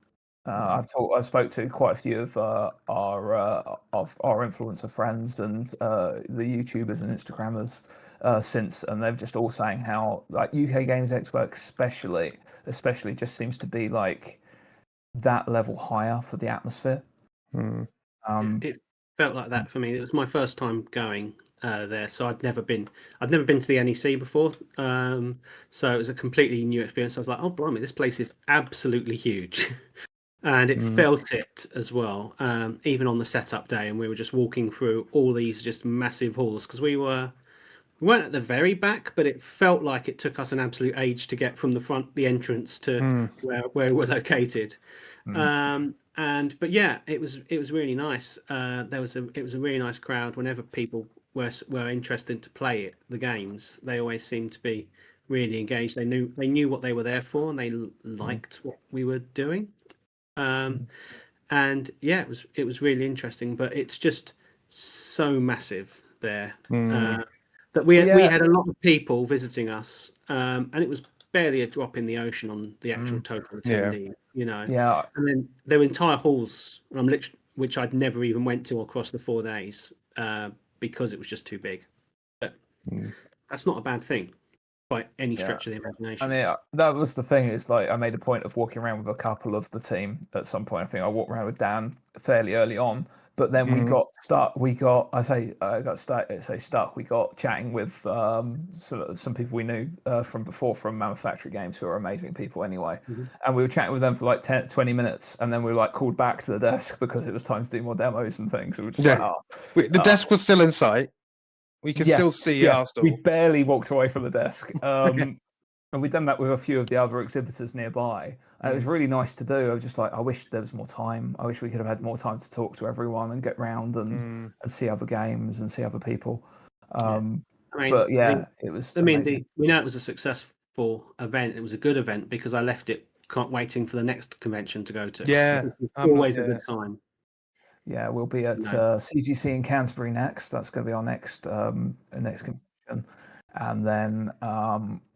I spoke to quite a few of our influencer friends and the YouTubers and Instagrammers since, and they're just all saying how like UK Games Expo especially just seems to be like that level higher for the atmosphere. It felt like that for me. It was my first time going there, so I'd never been to the NEC before, so it was a completely new experience. I was like, oh blimey, this place is absolutely huge. And it felt it as well, even on the setup day, and we were just walking through all these just massive halls, because we weren't at the very back, but it felt like it took us an absolute age to get from the entrance to where we're located. But yeah, it was really nice. It was a really nice crowd. Whenever people were interested to play the games, they always seemed to be really engaged. They knew what they were there for, and they liked what we were doing. And yeah, it was really interesting. But it's just so massive there that we had a lot of people visiting us, and it was barely a drop in the ocean on the actual total attendee. You know, Yeah. And then there were entire halls, which I'd never even went to across the 4 days because it was just too big. But that's not a bad thing by any stretch of the imagination. I mean, that was the thing. Is like I made a point of walking around with a couple of the team at some point. I think I walked around with Dan fairly early on, but then we got stuck. We got stuck. We got chatting with some people we knew from before from Mammoth Factory Games, who are amazing people anyway. And we were chatting with them for like 20 minutes, and then we were like called back to the desk because it was time to do more demos and things. We were just Wait, the desk was still in sight. We could still see our stall. We barely walked away from the desk. And we'd done that with a few of the other exhibitors nearby. And it was really nice to do. I was just like, I wish there was more time. I wish we could have had more time to talk to everyone and get round and see other games and see other people. But yeah, it was. I mean, we know it was a successful event. It was a good event because I left it waiting for the next convention to go to. Yeah, always a good time. Yeah, we'll be at CGC in Canterbury next. That's going to be our next convention. And then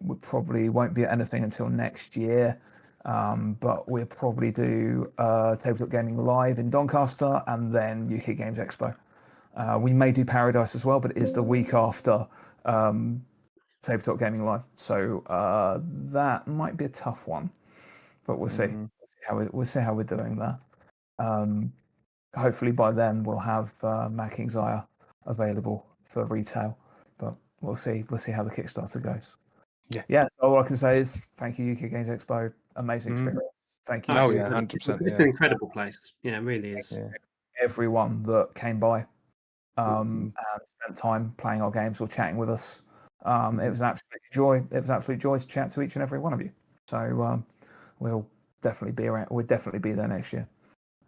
we probably won't be at anything until next year. But we'll probably do Tabletop Gaming Live in Doncaster and then UK Games Expo. We may do Paradise as well, but it is the week after Tabletop Gaming Live. So that might be a tough one. But we'll see. We'll see how we're doing there. Hopefully by then we'll have Mad King's Ire available for retail. But we'll see. We'll see how the Kickstarter goes. Yeah. So all I can say is thank you, UK Games Expo. Amazing experience. Thank you. Oh yeah, 100%. It's an incredible place. Yeah, it really is. Yeah. Everyone that came by and spent time playing our games or chatting with us. It was an absolute joy. It was an absolute joy to chat to each and every one of you. So we'll definitely be around. We'll definitely be there next year.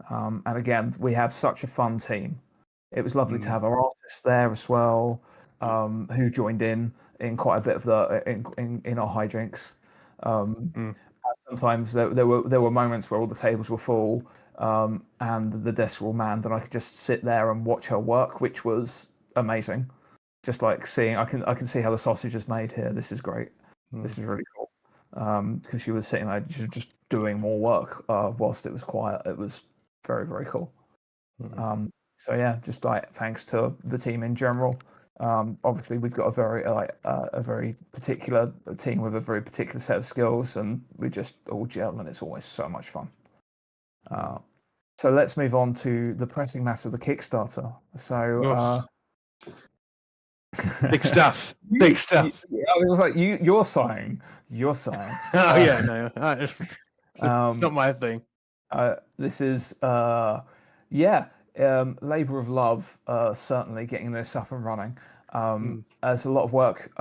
And again, we have such a fun team. It was lovely to have our artists there as well, who joined in quite a bit of the in our hijinks. Sometimes there were moments where all the tables were full and the desks were all manned, and I could just sit there and watch her work, which was amazing. Just like seeing, I can see how the sausage is made here. This is great. This is really cool. Because she was sitting there just doing more work whilst it was quiet. It was very, very cool. So yeah, just like thanks to the team in general. Obviously, we've got a very particular team with a very particular set of skills, and we just all gel, and it's always so much fun. So let's move on to the pressing matter of the Kickstarter. So big stuff. Big stuff. It was like you're sighing. Oh yeah, no, not my thing. This is labor of love, certainly getting this up and running. There's a lot of work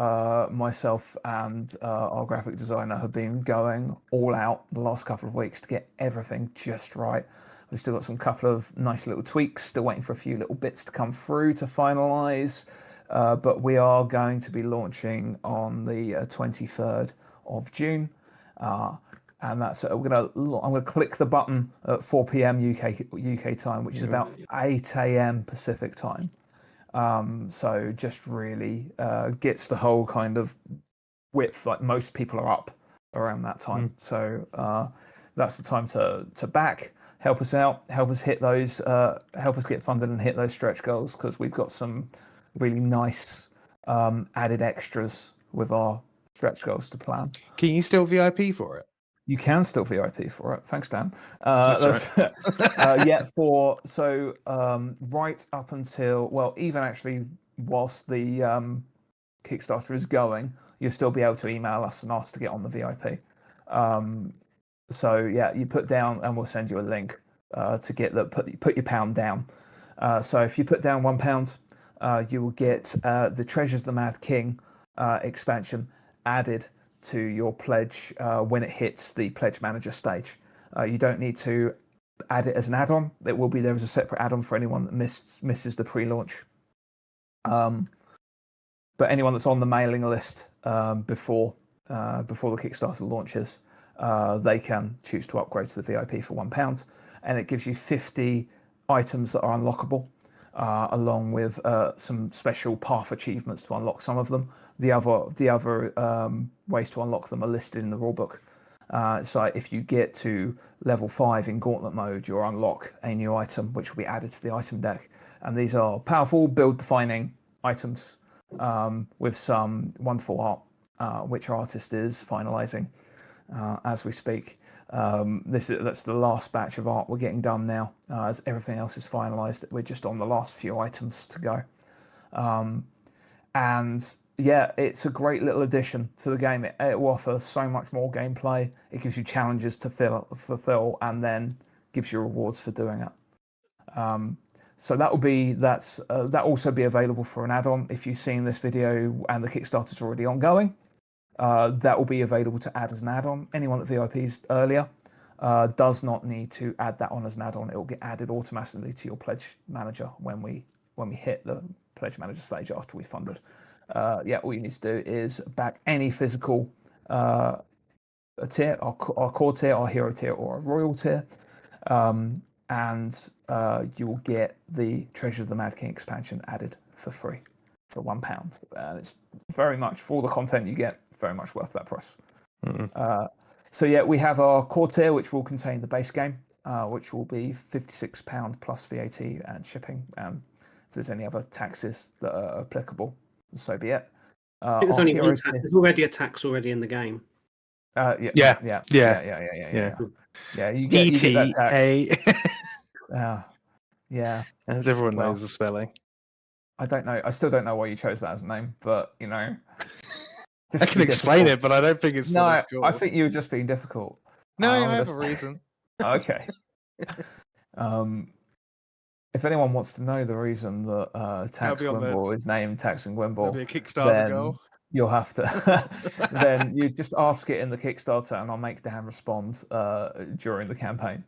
myself and our graphic designer have been going all out the last couple of weeks to get everything just right. We've still got some couple of nice little tweaks, still waiting for a few little bits to come through to finalize. But we are going to be launching on the 23rd of June. And that's I'm gonna click the button at 4 p.m. UK time, which is about 8 a.m. Pacific time. So just really gets the whole kind of width. Like most people are up around that time. So that's the time to back, help us out, help us hit those, help us get funded and hit those stretch goals, because we've got some really nice added extras with our stretch goals to plan. Can you still VIP for it? You can still VIP for it. Thanks, Dan. That's right. Right up until, even actually whilst the Kickstarter is going, you'll still be able to email us and ask to get on the VIP. You put down and we'll send you a link to get put your pound down. So if you put down £1, you will get the Treasures of the Mad King expansion added to your pledge when it hits the pledge manager stage. You don't need to add it as an add-on. It will be there as a separate add-on for anyone that misses the pre-launch. But anyone that's on the mailing list before the Kickstarter launches, they can choose to upgrade to the VIP for £1, and it gives you 50 items that are unlockable. along with some special path achievements to unlock some of them. The other ways to unlock them are listed in the rulebook. So if you get to level 5 in Gauntlet mode, you'll unlock a new item which will be added to the item deck. And these are powerful, build-defining items with some wonderful art, which our artist is finalizing as we speak. That's the last batch of art we're getting done now, as everything else is finalized. We're just on the last few items to go. And yeah, it's a great little addition to the game. It will offer so much more gameplay. It gives you challenges to fulfill, and then gives you rewards for doing it. So that will also be available for an add-on. If you've seen this video and the Kickstarter's already ongoing, that will be available to add as an add-on. Anyone that VIPs earlier does not need to add that on as an add-on. It will get added automatically to your pledge manager when we hit the pledge manager stage after we funded. All you need to do is back any physical tier, our core tier, our hero tier, or our royal tier, and you will get the Treasure of the Mad King expansion added for free for £1. And it's very much, for all the content you get, very much worth that price. So yeah, we have our core tier, which will contain the base game, which will be £56 plus VAT and shipping. And if there's any other taxes that are applicable, so be it. There's only one tax. There's already a tax already in the game. Yeah. You get that tax. Yeah. As everyone knows the spelling. I don't know. I still don't know why you chose that as a name, but you know. I can explain it, but I don't think it's. No, I think you were just being difficult. No, I have a reason. Okay. If anyone wants to know the reason that Tax Gwimble is named Tax and Gwimble, be a Kickstarter goal. You'll have to. Then you just ask it in the Kickstarter, and I'll make Dan respond during the campaign.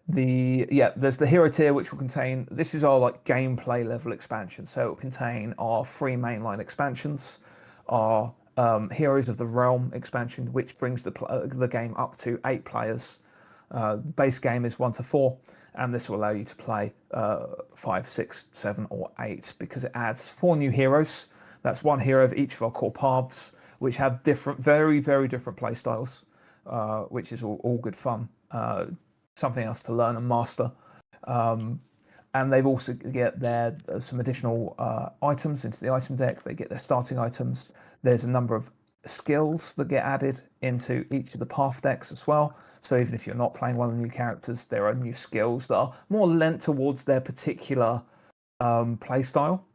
There's the hero tier, which will contain. This is our gameplay level expansion, so it will contain our 3 mainline expansions, our Heroes of the Realm expansion, which brings the game up to 8 players. The base game is 1 to 4, and this will allow you to play 5, 6, 7, or 8 because it adds 4 new heroes. That's 1 hero of each of our core paths, which have different, very, very different play styles, which is all good fun. Something else to learn and master. And they've also get some additional items into the item deck. They get their starting items. There's a number of skills that get added into each of the path decks as well. So even if you're not playing one of the new characters, there are new skills that are more lent towards their particular play style,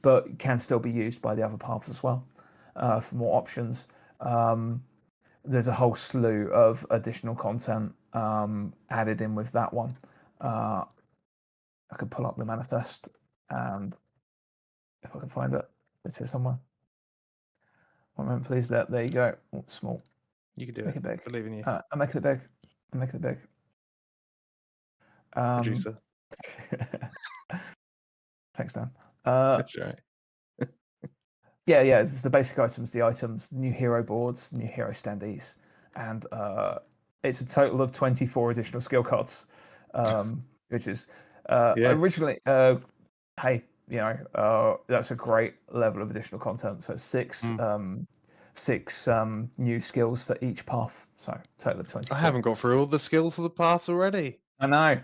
but can still be used by the other paths as well for more options. There's a whole slew of additional content added in with that one. I could pull up the manifest, and if I can find it, it's here somewhere. 1 moment, please. There you go. Oh, it's small. You can do Make it. it big. I believe in you. I'm making it big. Producer. Thanks, Dan. That's right. It's the basic items, the items, new hero boards, new hero standees, and it's a total of 24 additional skill cards, which is originally. Hey, that's a great level of additional content. So 6 new skills for each path. So total of 24. I haven't got through all the skills for the paths already. I know.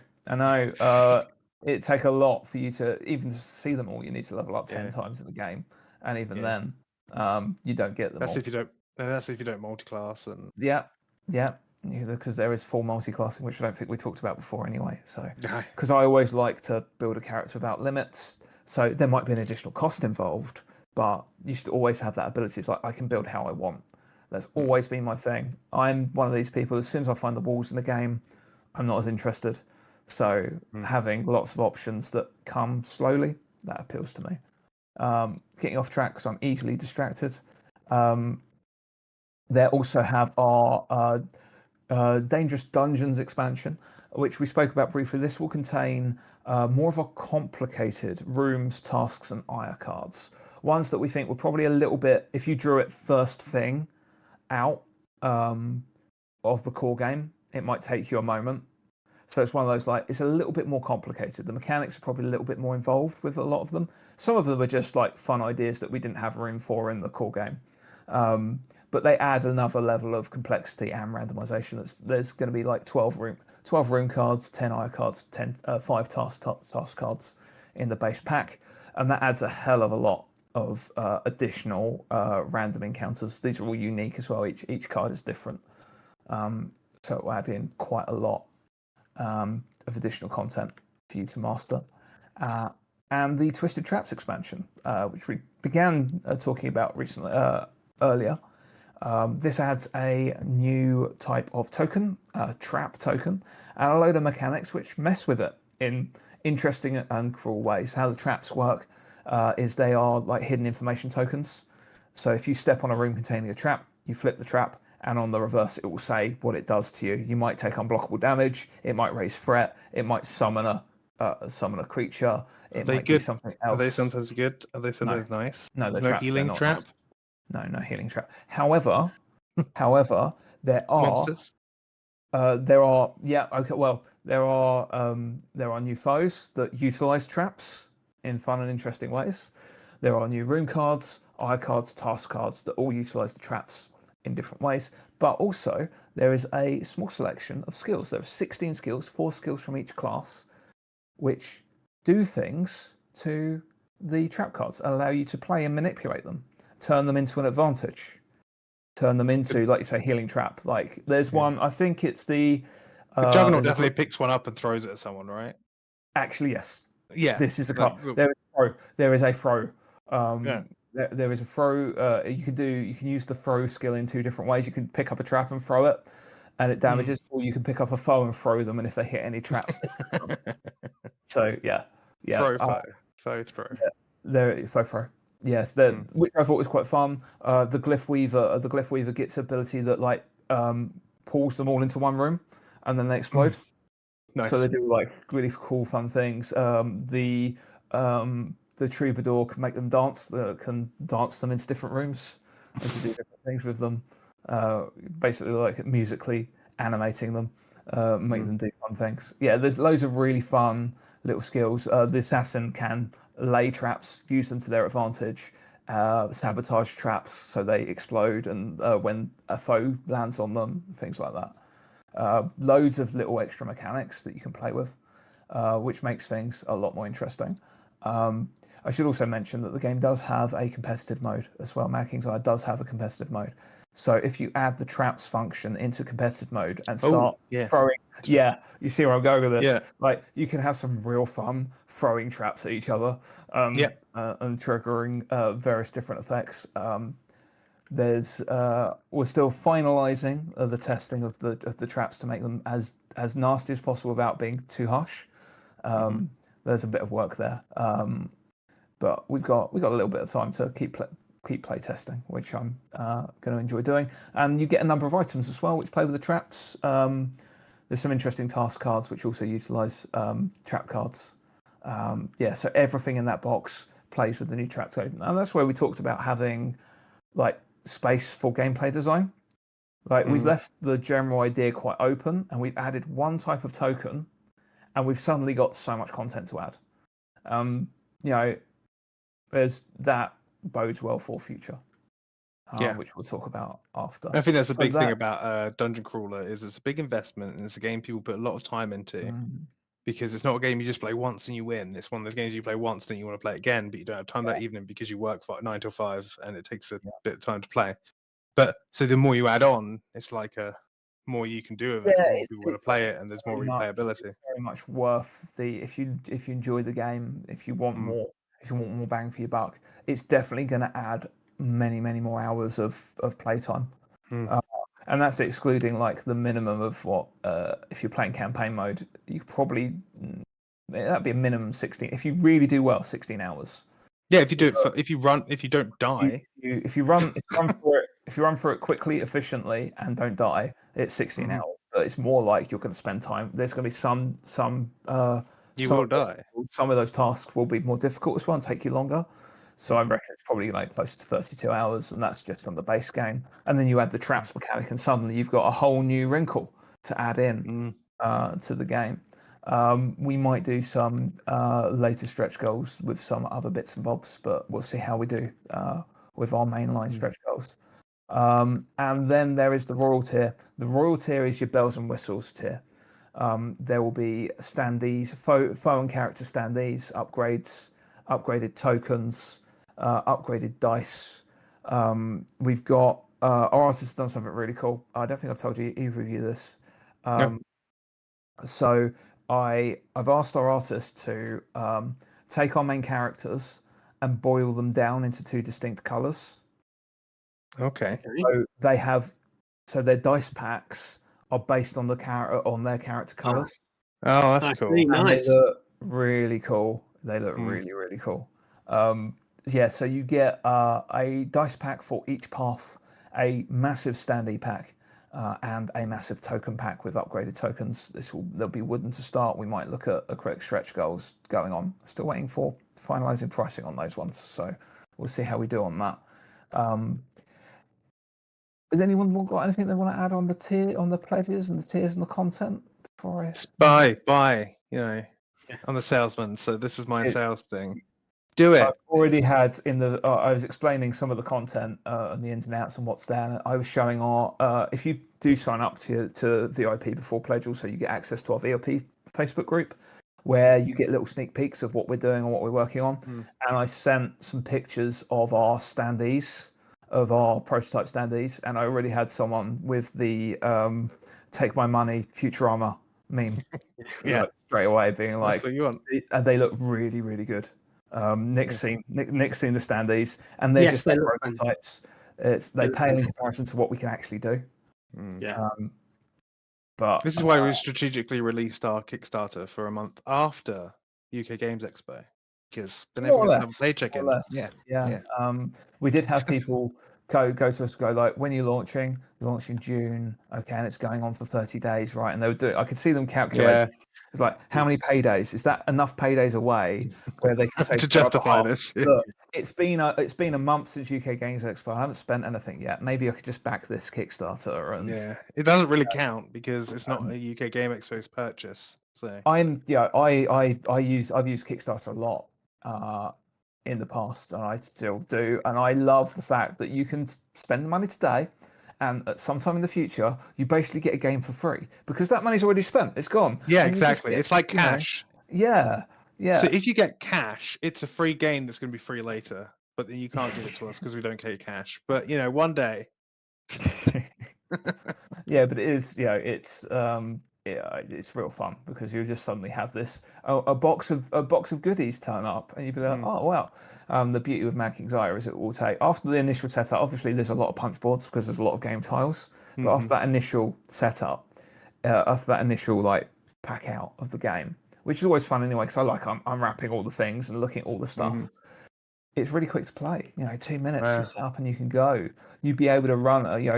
It take a lot for you to even see them all. You need to level up 10 times in the game, and even then, you don't get them. That's if you don't multi-class and. Yeah. Because there is full multi-classing, which I don't think we talked about before anyway. So, because I always like to build a character without limits, so there might be an additional cost involved, but you should always have that ability. It's like I can build how I want. That's always been my thing. I'm one of these people. As soon as I find the walls in the game, I'm not as interested. So having lots of options that come slowly, that appeals to me. Getting off track because I'm easily distracted. They also have our Dangerous Dungeons expansion, which we spoke about briefly. This will contain more of a complicated rooms, tasks, and ire cards. Ones that we think were probably a little bit, if you drew it first thing out of the core game, it might take you a moment. So it's one of those, like, it's a little bit more complicated. The mechanics are probably a little bit more involved with a lot of them. Some of them are just like fun ideas that we didn't have room for in the core game. But they add another level of complexity and randomization. There's going to be like 12 room cards, 10 eye cards, 5 task cards in the base pack, and that adds a hell of a lot of additional random encounters. These are all unique as well. Each card is different, so it will add in quite a lot of additional content for you to master. And the Twisted Traps expansion, which we began talking about recently earlier. This adds a new type of token, a trap token, and a load of mechanics which mess with it in interesting and cruel ways. How the traps work is they are like hidden information tokens. So if you step on a room containing a trap, you flip the trap, and on the reverse it will say what it does to you. You might take unblockable damage, it might raise threat, it might summon a creature, it might do something else. Are they sometimes good? Are they sometimes nice? No, there's no healing trap? Nice. No healing trap. However, there are monsters. There are new foes that utilize traps in fun and interesting ways. There are new room cards, eye cards, task cards that all utilize the traps in different ways. But also there is a small selection of skills. There are 16 skills, 4 skills from each class, which do things to the trap cards and allow you to play and manipulate them, turn them into an advantage, turn them into, like you say, healing trap. Like there's one, I think it's the Juggernaut definitely picks one up and throws it at someone, right? Actually, yes. Yeah. This is a card. There is a throw. There is a throw. You can use the throw skill in 2 different ways. You can pick up a trap and throw it, and it damages, or you can pick up a foe and throw them, and if they hit any traps. So yeah. Foe throw. Foe throw. Yes, which I thought was quite fun. The Glyph Weaver gets ability that like pulls them all into one room, and then they explode. Nice. So they do like really cool, fun things. The Troubadour can make them dance. Can dance them into different rooms and to do different things with them. Basically, like musically animating them, make them do fun things. Yeah, there's loads of really fun little skills. The assassin can lay traps, use them to their advantage, sabotage traps so they explode, and when a foe lands on them, things like that. Loads of little extra mechanics that you can play with, which makes things a lot more interesting. I should also mention that the game does have a competitive mode as well. Mad King's Ire does have a competitive mode. So if you add the traps function into competitive mode and start throwing, you see where I'm going with this. Yeah. Like you can have some real fun throwing traps at each other, and triggering various different effects. We're still finalising the testing of the traps to make them as nasty as possible without being too harsh. There's a bit of work there, but we've got a little bit of time to keep play testing, which I'm going to enjoy doing. And you get a number of items as well which play with the traps. There's some interesting task cards which also utilise trap cards. So everything in that box plays with the new trap token, and that's where we talked about having like space for gameplay design. Like we've left the general idea quite open, and we've added one type of token, and we've suddenly got so much content to add. There's that bodes well for future, which we'll talk about after. I think that's a big thing about Dungeon Crawler is it's a big investment, and it's a game people put a lot of time into. Because it's not a game you just play once and you win. It's one of those games you play once and you want to play again, but you don't have time that evening because you work 9 till 5 and it takes a bit of time to play. But so the more you add on, it's like more you can do with it. More people want to play it, and there's more replayability. Very much worth if you enjoy the game, if you want more, bang for your buck, it's definitely going to add many more hours of playtime. And that's excluding like the minimum of what if you're playing campaign mode, you probably that'd be a minimum 16. If you really do well, 16 hours. Yeah, if you do it, if you don't die, if you run through it quickly, efficiently, and don't die, it's 16 hours. But it's more like you're going to spend time. There's going to be some will die. Some of those tasks will be more difficult as well and take you longer. So I reckon it's probably like close to 32 hours, and that's just on the base game. And then you add the traps mechanic, and suddenly you've got a whole new wrinkle to add in. to the game. We might do some later stretch goals with some other bits and bobs, but we'll see how we do with our mainline stretch goals. And then there is the Royal tier. The Royal tier is your bells and whistles tier. There will be standees, foe and character standees, upgrades, upgraded tokens, upgraded dice. We've got our artist has done something really cool. I don't think I've told you either of you this. So I've asked our artist to take our main characters and boil them down into 2 distinct colors. Okay. So they have, so their dice packs are based on their character colors. Oh, that's I cool. see. And Nice. they look really cool. They look Mm. really, really cool. Yeah, so you get a dice pack for each path, a massive standee pack, and a massive token pack with upgraded tokens. They'll be wooden to start. We might look at quick stretch goals going on. Still waiting for finalising pricing on those ones. So we'll see how we do on that. Has anyone got anything they want to add on the pledges and the tiers and the content before I? Buy, you know, Yeah. I'm the salesman, so this is my It- sales thing. Do it. I've already had I was explaining some of the content and the ins and outs and what's there. And I was showing if you do sign up to VIP before pledge, also you get access to our VIP Facebook group where you get little sneak peeks of what we're doing and what we're working on. And I sent some pictures of our standees, of our prototype standees, and I already had someone with the "Take my money, Futurama" meme. Yeah. Straight away being That's like, what you want. and they look really, really good. Nick's seen the standees, and they're Yes, just they their look prototypes. They They look pale in fantastic. comparison to what we can actually do. Yeah. But This is why we strategically released our Kickstarter for a month after UK Games Expo, because then more or everyone's have a less, play check in. more or less, Yeah. We did have people go to us and go like, when you're launching, launch in June, okay, and it's going on for 30 days, right? And they would do it. I could see them calculate. Yeah. It's like, how many paydays? Is that enough paydays away where they can say To their other justify half, this. Look, it's been a month since UK Games Expo. I haven't spent anything yet. Maybe I could just back this Kickstarter and Yeah. It doesn't really count because it's not a UK Game Expo's purchase. So I've used Kickstarter a lot in the past, and I still do. And I love the fact that you can spend the money today, and at some time in the future, you basically get a game for free because that money's already spent. It's gone. yeah, And you just exactly. get, It's like you know, cash. yeah. So if you get cash, it's a free game that's going to be free later, but then you can't give it to us because we don't get cash. But one day. Yeah, but it is, it's real fun because you just suddenly have this a box of goodies turn up, and you'd be like, oh wow. The beauty with Mad King's Ire is it will take after the initial setup. Obviously, there's a lot of punch boards because there's a lot of game tiles, but after that initial setup, after that initial like pack out of the game, which is always fun anyway, because I'm unwrapping all the things and looking at all the stuff. It's really quick to play. 2 minutes, you set up and you can go. You'd be able to run. It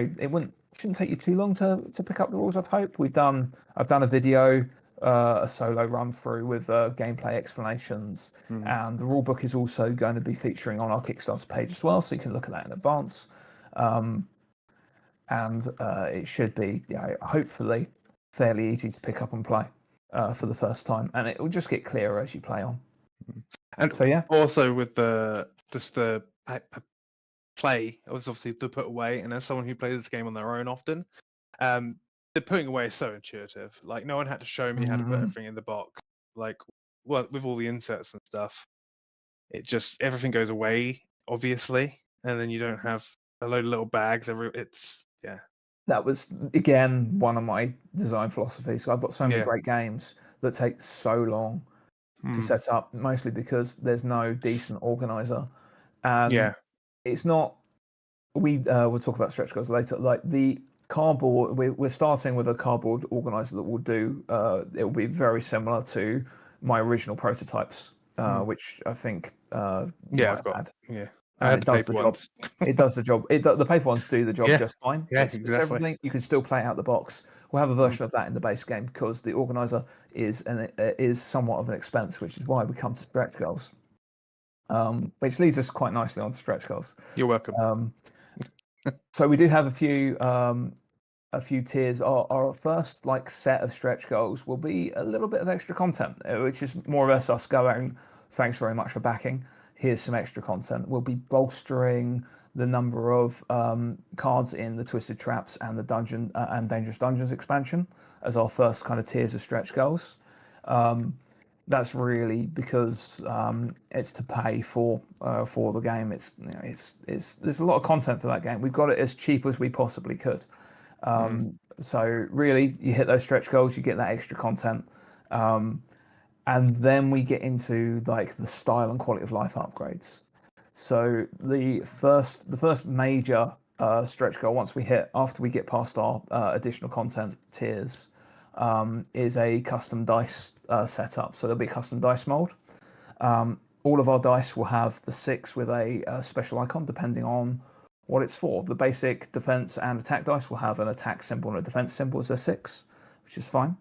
shouldn't take you too long to pick up the rules. I've done a video, a solo run through with gameplay explanations, and the rule book is also going to be featuring on our Kickstarter page as well, so you can look at that in advance. And it should be, hopefully, fairly easy to pick up and play for the first time, and it will just get clearer as you play on. And so yeah, also with the play, it was obviously the put away, and as someone who plays this game on their own often, the putting away is so intuitive. Like no one had to show me how to put everything in the box. Like with all the inserts and stuff, it just everything goes away obviously, and then you don't have a load of little bags. That was again one of my design philosophies. So I've got so many great games that take so long to set up, mostly because there's no decent organizer, and it's not. We'll talk about stretch goals later. Like the cardboard, we're starting with a cardboard organizer that will do. It will be very similar to my original prototypes, which I think I've got. And it does the job. It does the job. The paper ones do the job just fine. Yeah, it's exactly. Everything you can still play out the box. We'll have a version of that in the base game because the organizer is somewhat of an expense, which is why we come to stretch goals. Which leads us quite nicely on to stretch goals. You're welcome. So we do have a few a few tiers. Our first like set of stretch goals will be a little bit of extra content, which is more or less us going, thanks very much for backing. Here's some extra content. We'll be bolstering the number of cards in the Twisted Traps and the Dungeon and Dangerous Dungeons expansion as our first kind of tiers of stretch goals. That's really because it's to pay for the game. It's there's a lot of content for that game. We've got it as cheap as we possibly could. So really, you hit those stretch goals, you get that extra content, and then we get into like the style and quality of life upgrades. So the first major stretch goal after we get past our additional content tiers is a custom dice setup. So there'll be a custom dice mold. All of our dice will have the 6 with a special icon depending on what it's for. The basic defense and attack dice will have an attack symbol and a defense symbol as their 6, which is fine.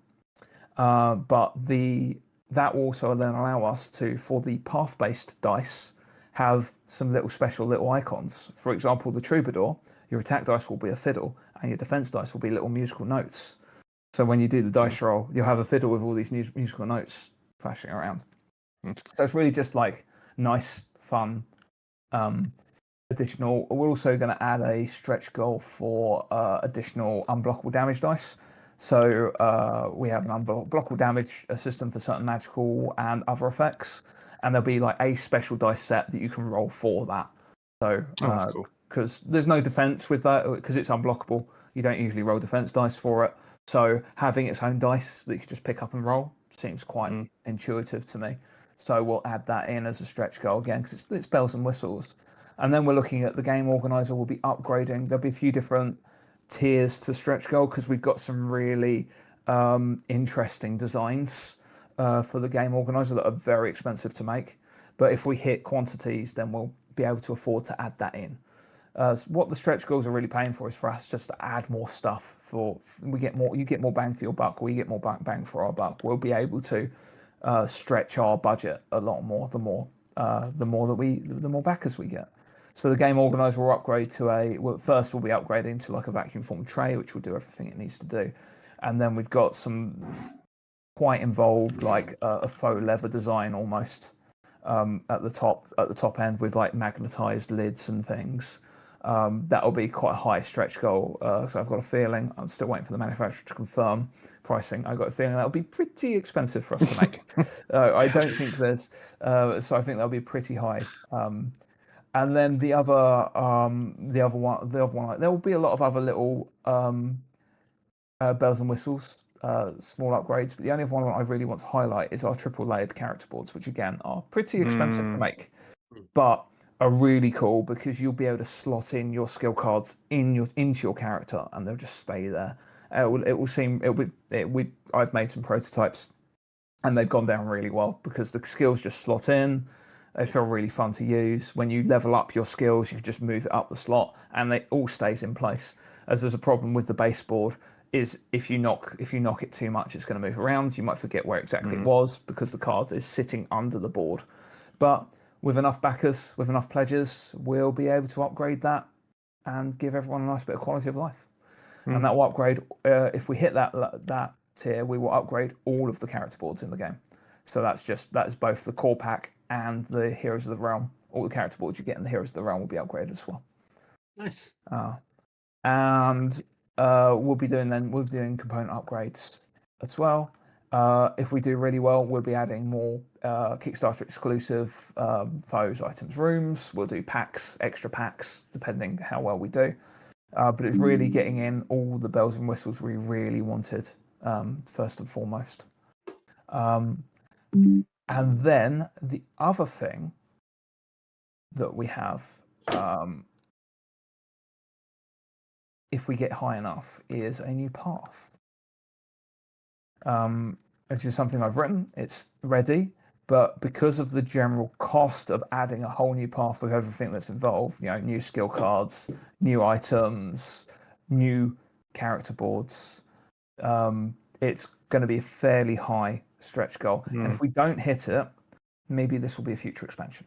But that will also then allow us to, for the path-based dice, have some little icons. For example, the Troubadour, your attack dice will be a fiddle and your defense dice will be little musical notes. So when you do the dice roll, you'll have a fiddle with all these musical notes flashing around. So it's really just like nice, fun, additional. We're also going to add a stretch goal for additional unblockable damage dice. So we have an unblockable damage system for certain magical and other effects, and there'll be like a special dice set that you can roll for that. So that's cool. Because there's no defense with that, because it's unblockable, you don't usually roll defense dice for it. So having its own dice that you can just pick up and roll seems quite intuitive to me. So we'll add that in as a stretch goal again, because it's bells and whistles. And then we're looking at the game organizer will be upgrading. There'll be a few different tiers to stretch goal because we've got some really interesting designs for the game organizer that are very expensive to make. But if we hit quantities, then we'll be able to afford to add that in. What the stretch goals are really paying for is for us just to add more stuff. You get more bang for your buck, we get more bang for our buck. We'll be able to stretch our budget a lot more the more backers we get. So the game organizer will upgrade to first we'll be upgrading to like a vacuum formed tray, which will do everything it needs to do, and then we've got some quite involved like a faux leather design almost at the top end with like magnetized lids and things. That'll be quite a high stretch goal. So I've got a feeling, I'm still waiting for the manufacturer to confirm pricing. I've got a feeling that'll be pretty expensive for us to make. I don't think so I think that'll be pretty high. And then the other one, there will be a lot of other little bells and whistles, small upgrades. But the only one I really want to highlight is our triple layered character boards, which again are pretty expensive to make, but are really cool because you'll be able to slot in your skill cards into your character, and they'll just stay there. I've made some prototypes, and they've gone down really well because the skills just slot in. They feel really fun to use. When you level up your skills, you can just move it up the slot, and it all stays in place. As there's a problem with the baseboard, is if you knock it too much, it's going to move around. You might forget where exactly it was because the card is sitting under the board. But with enough backers, with enough pledges, we'll be able to upgrade that and give everyone a nice bit of quality of life. And that will upgrade. If we hit that tier, we will upgrade all of the character boards in the game. So that is both the core pack and the Heroes of the Realm. All the character boards you get in the Heroes of the Realm will be upgraded as well. Nice. And we'll be doing component upgrades as well. If we do really well, we'll be adding more Kickstarter exclusive foes, items, rooms. We'll do extra packs, depending how well we do. But it's really getting in all the bells and whistles we really wanted, first and foremost. And then the other thing that we have, if we get high enough, is a new path. Which is something I've written. It's ready, but because of the general cost of adding a whole new path with everything that's involved, new skill cards, new items, new character boards, it's going to be a fairly high stretch goal. And if we don't hit it, maybe this will be a future expansion.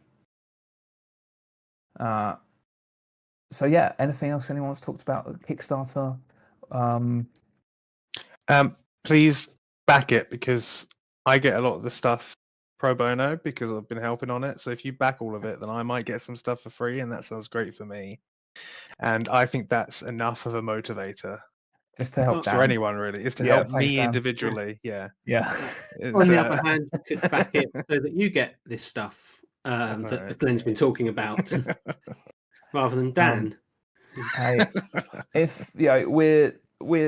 So yeah, anything else anyone wants talked about Kickstarter Please back it, because I get a lot of the stuff pro bono because I've been helping on it. So if you back all of it, then I might get some stuff for free, and that sounds great for me. And I think that's enough of a motivator just to help for Dan. anyone, really. It's to Yeah, help thanks, me Dan. individually. Yeah. Yeah. On the other hand, you could back it so that you get this stuff that Alright. Glenn's been talking about, rather than Dan. Hey, if we're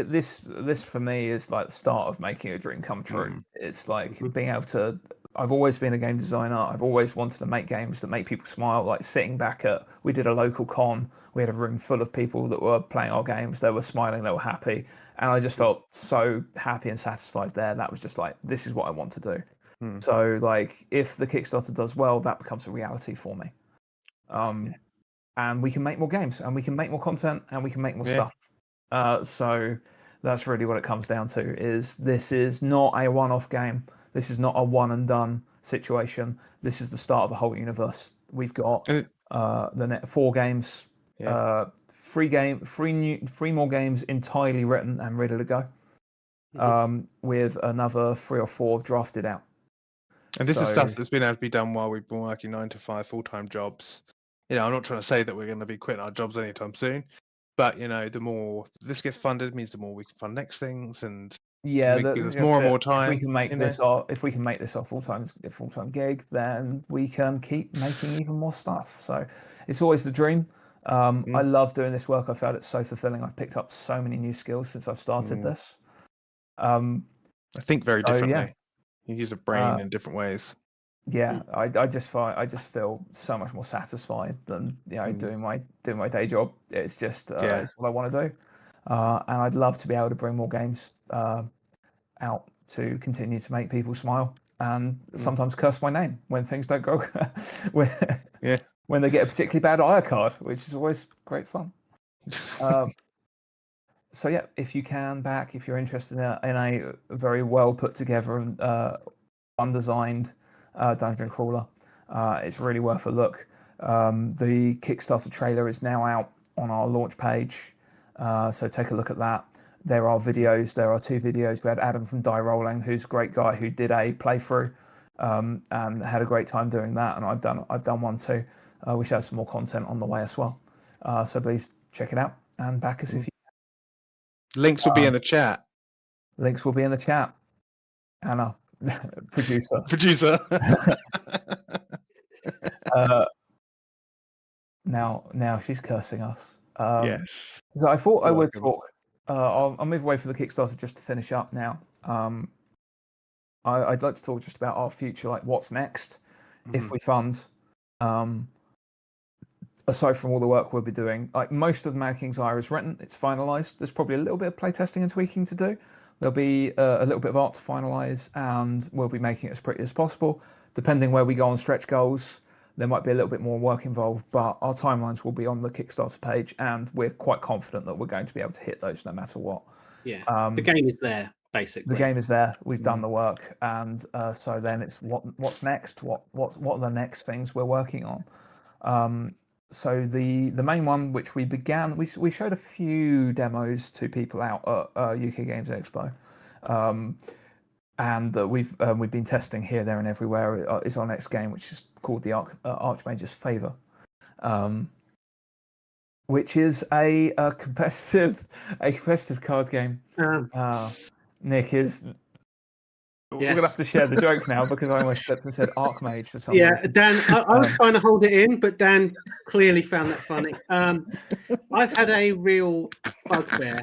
this for me is like the start of making a dream come true. It's like being able to. I've always been a game designer. I've always wanted to make games that make people smile. Like sitting back at, we did a local con. We had a room full of people that were playing our games. They were smiling. They were happy, and I just felt so happy and satisfied there. That was just like, this is what I want to do. So like, if the Kickstarter does well, that becomes a reality for me. And we can make more games, and we can make more content, and we can make more stuff. So that's really what it comes down to. This is not a one-off game. This is not a one and done situation. This is the start of a whole universe. We've got the 4 games, 3 more games entirely written and ready to go, with another 3 or 4 drafted out. And this is stuff that's been able to be done while we've been working 9 to 5 full-time jobs. I'm not trying to say that we're going to be quitting our jobs anytime soon, but the more this gets funded means the more we can fund next things, and gives us more and more time. If we can make this our full-time gig, then we can keep making even more stuff. So it's always the dream. I love doing this work. I found it so fulfilling. I've picked up so many new skills since I've started this. I think very differently. Yeah. You use a brain in different ways. Yeah, I just feel so much more satisfied than doing my day job. It's just it's what I want to do, and I'd love to be able to bring more games out to continue to make people smile, and sometimes curse my name when things don't go when they get a particularly bad IR card, which is always great fun. So yeah, if you can back, if you're interested in a very well put together and undesigned dungeon crawler, it's really worth a look. The Kickstarter trailer is now out on our launch page, so take a look at that. There are videos. There are 2 videos. We had Adam from Die Rolling, who's a great guy, who did a playthrough and had a great time doing that. And I've done one too. We should have some more content on the way as well. So please check it out and back us if you. Links will be in the chat. Links will be in the chat. Anna, producer. Now she's cursing us. Yes. So I thought I would talk. I'll move away from the Kickstarter just to finish up now. I'd like to talk just about our future, like what's next if we fund. Aside from all the work we'll be doing, like most of the Mad King's Ire is written, it's finalised. There's probably a little bit of playtesting and tweaking to do. There'll be a little bit of art to finalise, and we'll be making it as pretty as possible. Depending where we go on stretch goals, there might be a little bit more work involved, but our timelines will be on the Kickstarter page, and we're quite confident that we're going to be able to hit those no matter what. Yeah, the game is there, basically. The game is there. We've done the work, and so then it's what's next? What are the next things we're working on? So the main one, which we began, we showed a few demos to people out at UK Games Expo, and we've been testing here, there, and everywhere. Is our next game, which is called the Archmage's Favor, which is a competitive card game. Nick is. We're gonna have to share the joke now because I almost stepped and said Archmage for some reason. Yeah, Dan, I was trying to hold it in, but Dan clearly found that funny. I've had a real bugbear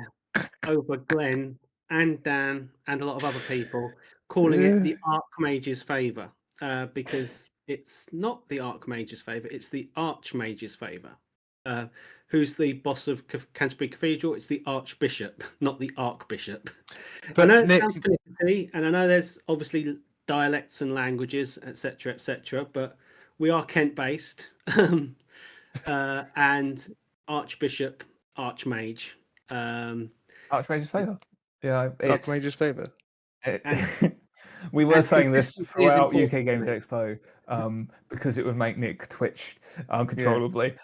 over Glenn and Dan and a lot of other people calling it the Archmage's Favor, because it's not the Archmage's Favor, it's the Archmage's Favor. Who's the boss of Canterbury Cathedral? It's the Archbishop, not the Archbishop. But I know it sounds finicky, and I know there's obviously dialects and languages, etc., but we are Kent-based, and Archbishop, Archmage. Archmage's Favour. Yeah, Archmage's Favour. We were saying this throughout UK Games Expo because it would make Nick twitch uncontrollably.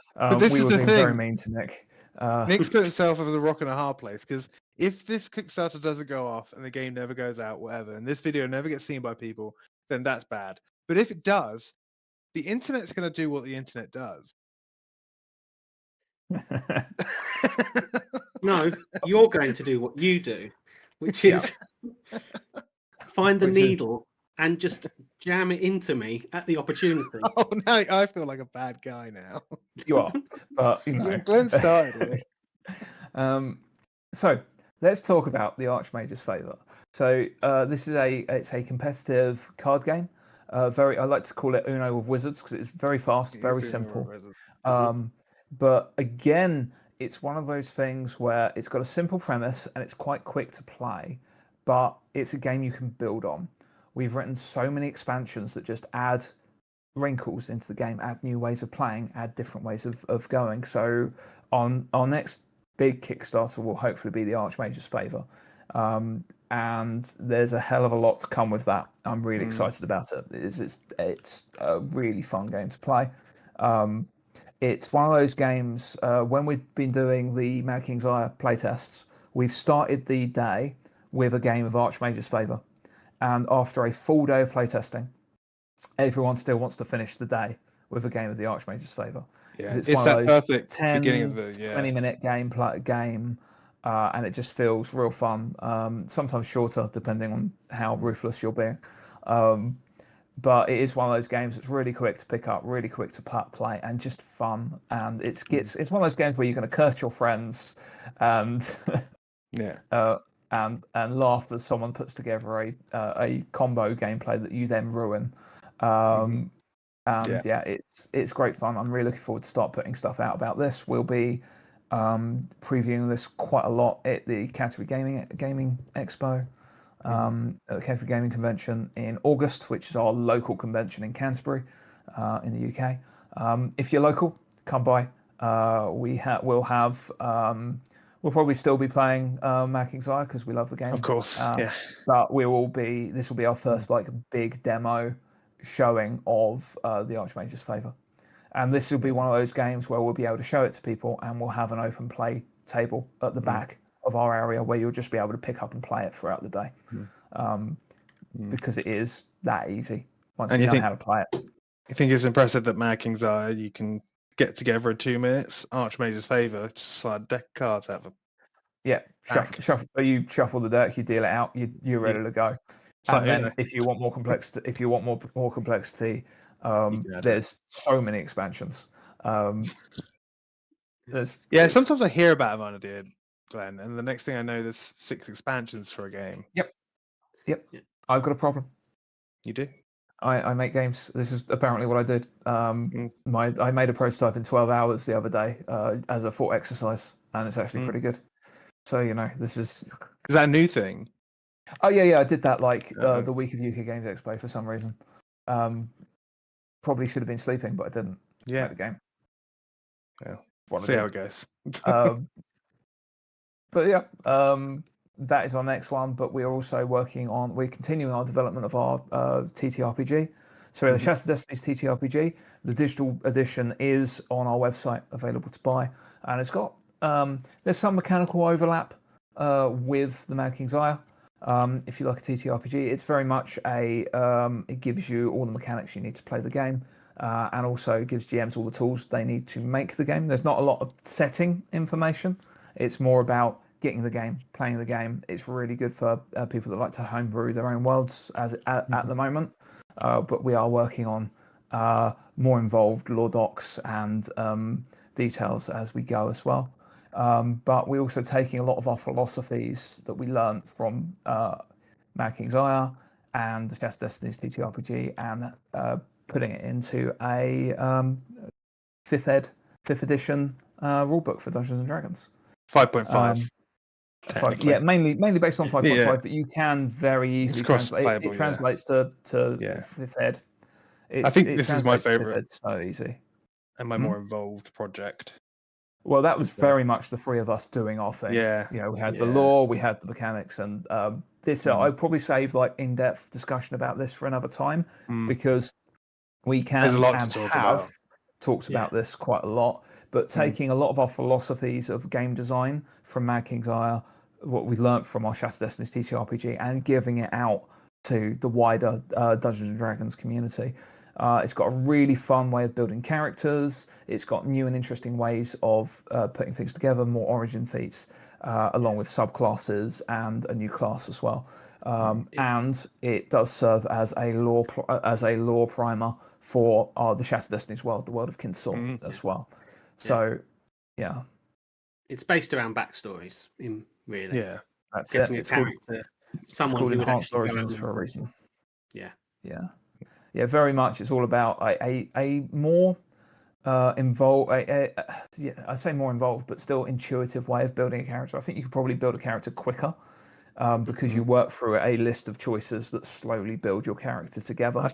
We were being very mean to Nick. Nick's put himself as a rock and a hard place because if this Kickstarter doesn't go off and the game never goes out, whatever, and this video never gets seen by people, then that's bad. But if it does, the internet's going to do what the internet does. No, you're going to do what you do, which is find the needle and just jam it into me at the opportunity. Oh, now I feel like a bad guy now. You are, but you know. Glenn started it. So let's talk about the Archmage's Favour. So this is it's a competitive card game. I like to call it Uno with wizards because it's very fast, very simple. But again, it's one of those things where it's got a simple premise and it's quite quick to play, but it's a game you can build on. We've written so many expansions that just add wrinkles into the game, add new ways of playing, add different ways of going. So on our next big Kickstarter will hopefully be the Archmage's Favour. And there's a hell of a lot to come with that. I'm really excited about it. It's a really fun game to play. It's one of those games, when we've been doing the Mad King's Ire playtests, we've started the day with a game of Archmage's Favour. And after a full day of playtesting, everyone still wants to finish the day with a game of the Archmage's Favour. Yeah, it's one that perfect 10, beginning of the 20-minute game, and it just feels real fun. Sometimes shorter, depending on how ruthless you're being. But it is one of those games that's really quick to pick up, really quick to play, and just fun. And it's one of those games where you're going to curse your friends, and and laugh as someone puts together a combo gameplay that you then ruin. It's great fun. I'm really looking forward to start putting stuff out about this. We'll be previewing this quite a lot at the Canterbury Gaming Expo. At the Canterbury Gaming Convention in August, which is our local convention in Canterbury, in the UK. If you're local, come by. We'll probably still be playing Mad King's Ire because we love the game. Of course, But this will be our first big demo showing of the Archmage's Favour. And this will be one of those games where we'll be able to show it to people and we'll have an open play table at the back of our area where you'll just be able to pick up and play it throughout the day, because it is that easy once you know how to play it. I think it's impressive that Mad King's Ire you can get together in 2 minutes. Archmage's Favour, just slide a deck of cards out of shuffle. You shuffle the deck, you deal it out, you're ready to go. And then if you want more complexity, there's so many expansions. Sometimes I hear about an idea, Glenn, and the next thing I know, there's 6 expansions for a game. Yep. I've got a problem. You do? I make games. This is apparently what I did. I made a prototype in 12 hours the other day as a thought exercise, and it's actually pretty good. So this is. Is that a new thing? Oh yeah, I did that the week of UK Games Expo for some reason. Probably should have been sleeping, but I didn't. Yeah. The game. Yeah. See how it goes. But that is our next one. But we're also we're continuing our development of our TTRPG. So the Shasta Destinies TTRPG, the digital edition is on our website, available to buy, and it's got there's some mechanical overlap with the Mad King's Ire. If you like a TTRPG, it's very much it gives you all the mechanics you need to play the game, and also gives GMs all the tools they need to make the game. There's not a lot of setting information. It's more about getting the game, playing the game. It's really good for people that like to homebrew their own worlds at the moment. But we are working on more involved lore docs and details as we go as well. But we're also taking a lot of our philosophies that we learned from Mad King's Ire and the Shasta Destinies TTRPG and putting it into a 5th edition rulebook for Dungeons and Dragons. 5.5. Mainly based on 5.5, but you can very easily translate. It translates to 5th ed. I think this is my favorite. So easy. And my more involved project. Well, that was very much the 3 of us doing our thing. Yeah. We had the lore, we had the mechanics, and this. I'd probably save in-depth discussion about this for another time because we can and have talked about this quite a lot. but taking a lot of our philosophies of game design from Mad King's Ire, what we learnt from our Shattered Destinies TTRPG, and giving it out to the wider Dungeons and Dragons community. It's got a really fun way of building characters. It's got new and interesting ways of putting things together, more origin feats, along with subclasses and a new class as well. And it does serve as a lore primer for the Shattered Destinies world, the world of Kinsaw as well. So, yeah, it's based around backstories, really. Yeah, that's Getting it. a character, someone who would Enhanced actually go Origins and- for a reason. Yeah. Yeah, very much. It's all about a more involved, I say more involved, but still intuitive way of building a character. I think you could probably build a character quicker because you work through a list of choices that slowly build your character together. I'll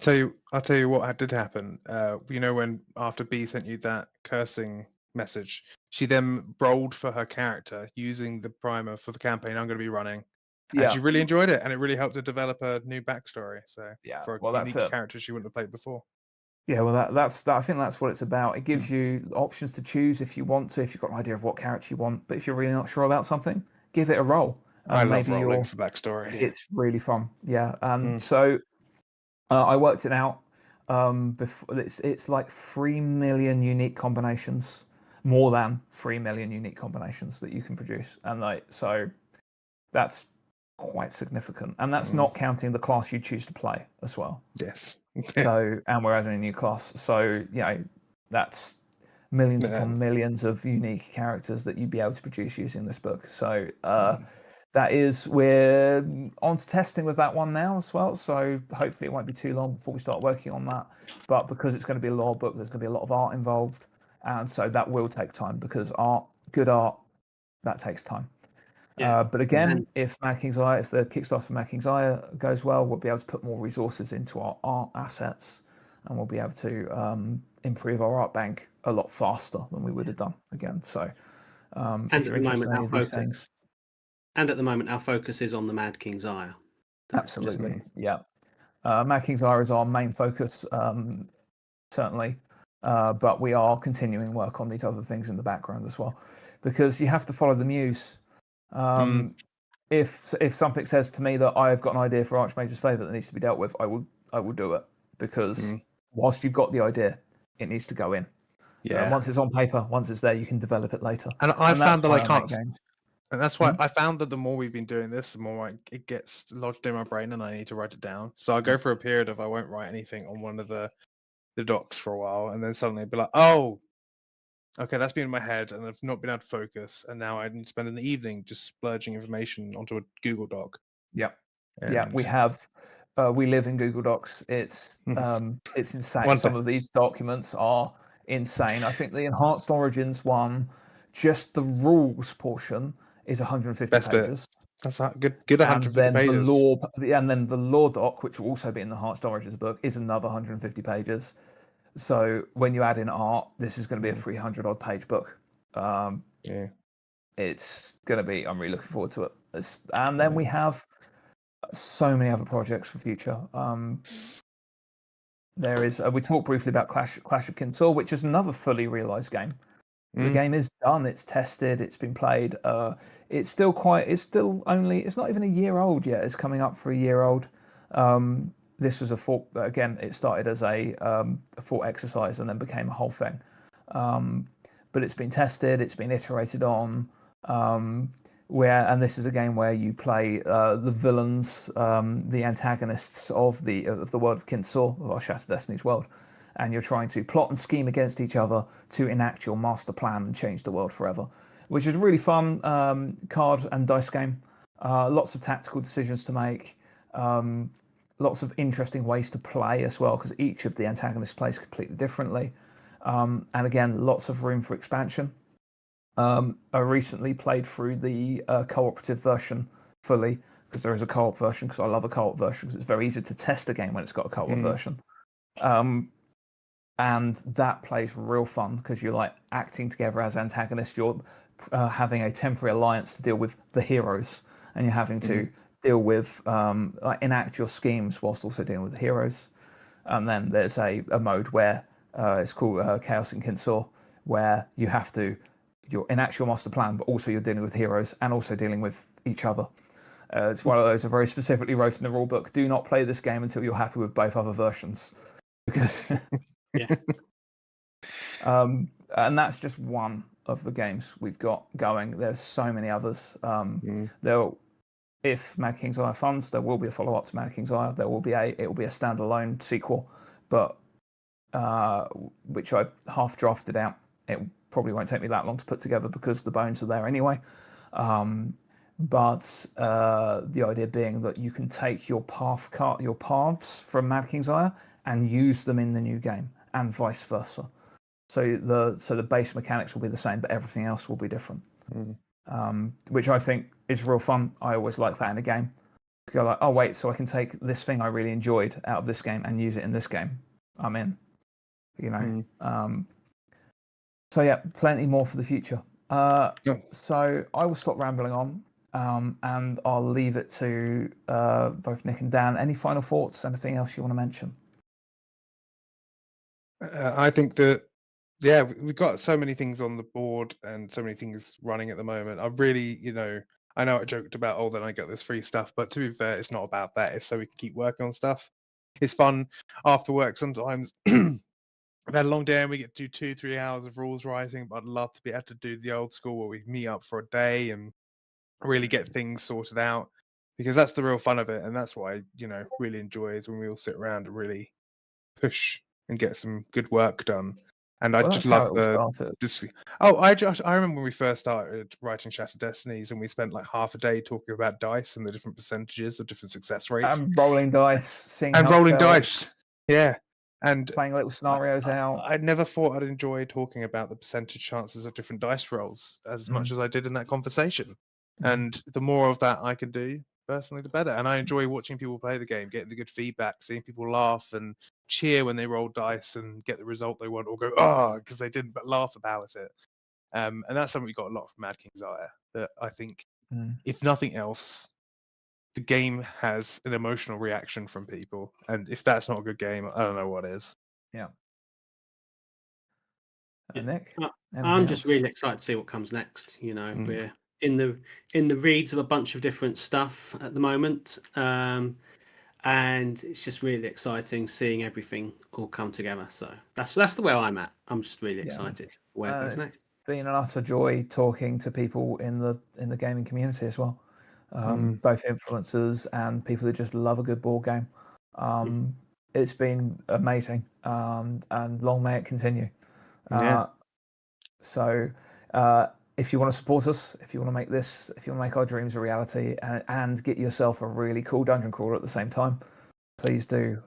tell you what did happen. You know, when after B sent you that cursing message, she then rolled for her character using the primer for the campaign I'm going to be running. And she really enjoyed it, and it really helped her develop a new backstory. So for a unique character she wouldn't have played before. Yeah, well, that's I think that's what it's about. It gives you options to choose if you want to, if you've got an idea of what character you want. But if you're really not sure about something, give it a roll. I love rolling for backstory. It's really fun. Yeah, so I worked it out. Before it's like 3 million unique combinations, more than 3 million unique combinations that you can produce, and so that's quite significant, and that's not counting the class you choose to play as well. Yes. So, and we're adding a new class, so that's millions upon millions of unique characters that you'd be able to produce using this book. So we're on to testing with that one now as well, so hopefully it won't be too long before we start working on that. But because it's going to be a lore book, there's going to be a lot of art involved, and so that will take time, because good art, that takes time. But again, if the Kickstarter for Mad King's Ire goes well, we'll be able to put more resources into our art assets, and we'll be able to improve our art bank a lot faster than we would have done again. So if you're interested in any of these things. And at the moment, our focus is on the Mad King's Ire. Absolutely, yeah. Mad King's Ire is our main focus, certainly, but we are continuing work on these other things in the background as well, because you have to follow the muse. If something says to me that I've got an idea for Archmage's Favour that needs to be dealt with, I will do it, because whilst you've got the idea, it needs to go in. Once it's on paper, once it's there, you can develop it later. And I found that I can't. And that's why I found that the more we've been doing this, the more it gets lodged in my brain, and I need to write it down. So I go for a period of I won't write anything on one of the docs for a while, and then suddenly I'll be like, oh, okay, that's been in my head, and I've not been able to focus, and now I need to spend an evening just splurging information onto a Google Doc. Yep. Yeah, we have. We live in Google Docs. It's insane. Some of these documents are insane. I think the Enhanced Origins one, just the rules portion, is 150 pages. That's good 150 pages. And then the lore doc, which will also be in the Enhanced Origins book, is another 150 pages. So when you add in art, this is going to be a 300 odd page book. It's going to be. I'm really looking forward to it. And then we have so many other projects for future. There is. We talked briefly about Clash of Kinsaw, which is another fully realized game. The game is done. It's tested. It's been played. It's still It's not even a year old yet. It's coming up for a year old. This was a thought. Again, it started as a thought exercise and then became a whole thing. But it's been tested. It's been iterated on. And this is a game where you play the villains, the antagonists of the world of Kinsaw, of our Shattered Destinies world, and you're trying to plot and scheme against each other to enact your master plan and change the world forever, which is a really fun card and dice game. Lots of tactical decisions to make, lots of interesting ways to play as well, because each of the antagonists plays completely differently, and again, lots of room for expansion. I recently played through the cooperative version fully, because there is a co-op version, because I love a co-op version, because it's very easy to test a game when it's got a co-op version. And that plays real fun, because you're like acting together as antagonists. You're having a temporary alliance to deal with the heroes, and you're having to deal with enact your schemes whilst also dealing with the heroes. And then there's a mode where it's called Chaos in Kinsaw, where you're enact your master plan, but also you're dealing with heroes and also dealing with each other. It's one of those that very specifically wrote in the rulebook: do not play this game until you're happy with both other versions. Yeah. And that's just one of the games we've got going. There's so many others. If Mad King's Ire funds, there will be a follow-up to Mad King's Ire. It will be a standalone sequel, but which I've half drafted out. It probably won't take me that long to put together because the bones are there anyway. But the idea being that you can take your paths from Mad King's Ire and use them in the new game, and vice versa. So the base mechanics will be the same, but everything else will be different. Which I think is real fun. I always like that in a game. Go like, oh wait, so I can take this thing I really enjoyed out of this game and use it in this game. I'm in. So yeah, plenty more for the future. So I will stop rambling on, and I'll leave it to both Nick and Dan. Any final thoughts? Anything else you want to mention? I think that, yeah, we've got so many things on the board and so many things running at the moment. I really, I know I joked about, oh, then I get this free stuff, but to be fair, it's not about that. It's so we can keep working on stuff. It's fun after work sometimes. I've had a long day and we get to do 2-3 hours of rules writing, but I'd love to be able to do the old school where we meet up for a day and really get things sorted out, because that's the real fun of it. And that's what I, really enjoy, is when we all sit around and really push and get some good work done. And I just love I remember when we first started writing Shattered Destinies, and we spent like half a day talking about dice and the different percentages of different success rates. And rolling dice, dice. Yeah. And playing little scenarios out. I never thought I'd enjoy talking about the percentage chances of different dice rolls as much as I did in that conversation. And the more of that I can do, personally, the better. And I enjoy watching people play the game, getting the good feedback, seeing people laugh and cheer when they roll dice and get the result they want, or go, because they didn't, but laugh about it. And that's something we got a lot from Mad King's Ire, that I think, if nothing else, the game has an emotional reaction from people. And if that's not a good game, I don't know what is. Yeah. Nick? I'm just really excited to see what comes next. We're in the reads of a bunch of different stuff at the moment, and it's just really exciting seeing everything all come together. So that's the way I'm at. I'm just really excited for where it goes next. It's been an utter joy talking to people in the gaming community as well, both influencers and people that just love a good board game. It's been amazing, and long may it continue. So if you want to support us, if you want to make our dreams a reality, and get yourself a really cool dungeon crawler at the same time, please do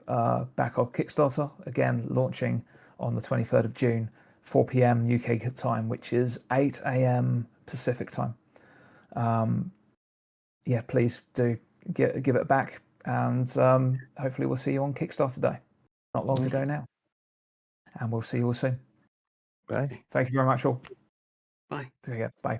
back our Kickstarter, again launching on the 23rd of June, 4 p.m. UK time, which is 8 a.m. Pacific time. Please do give it back, and hopefully we'll see you on Kickstarter Day, not long to go now, and we'll see you all soon. Bye. Thank you very much all. Bye. Yeah, bye.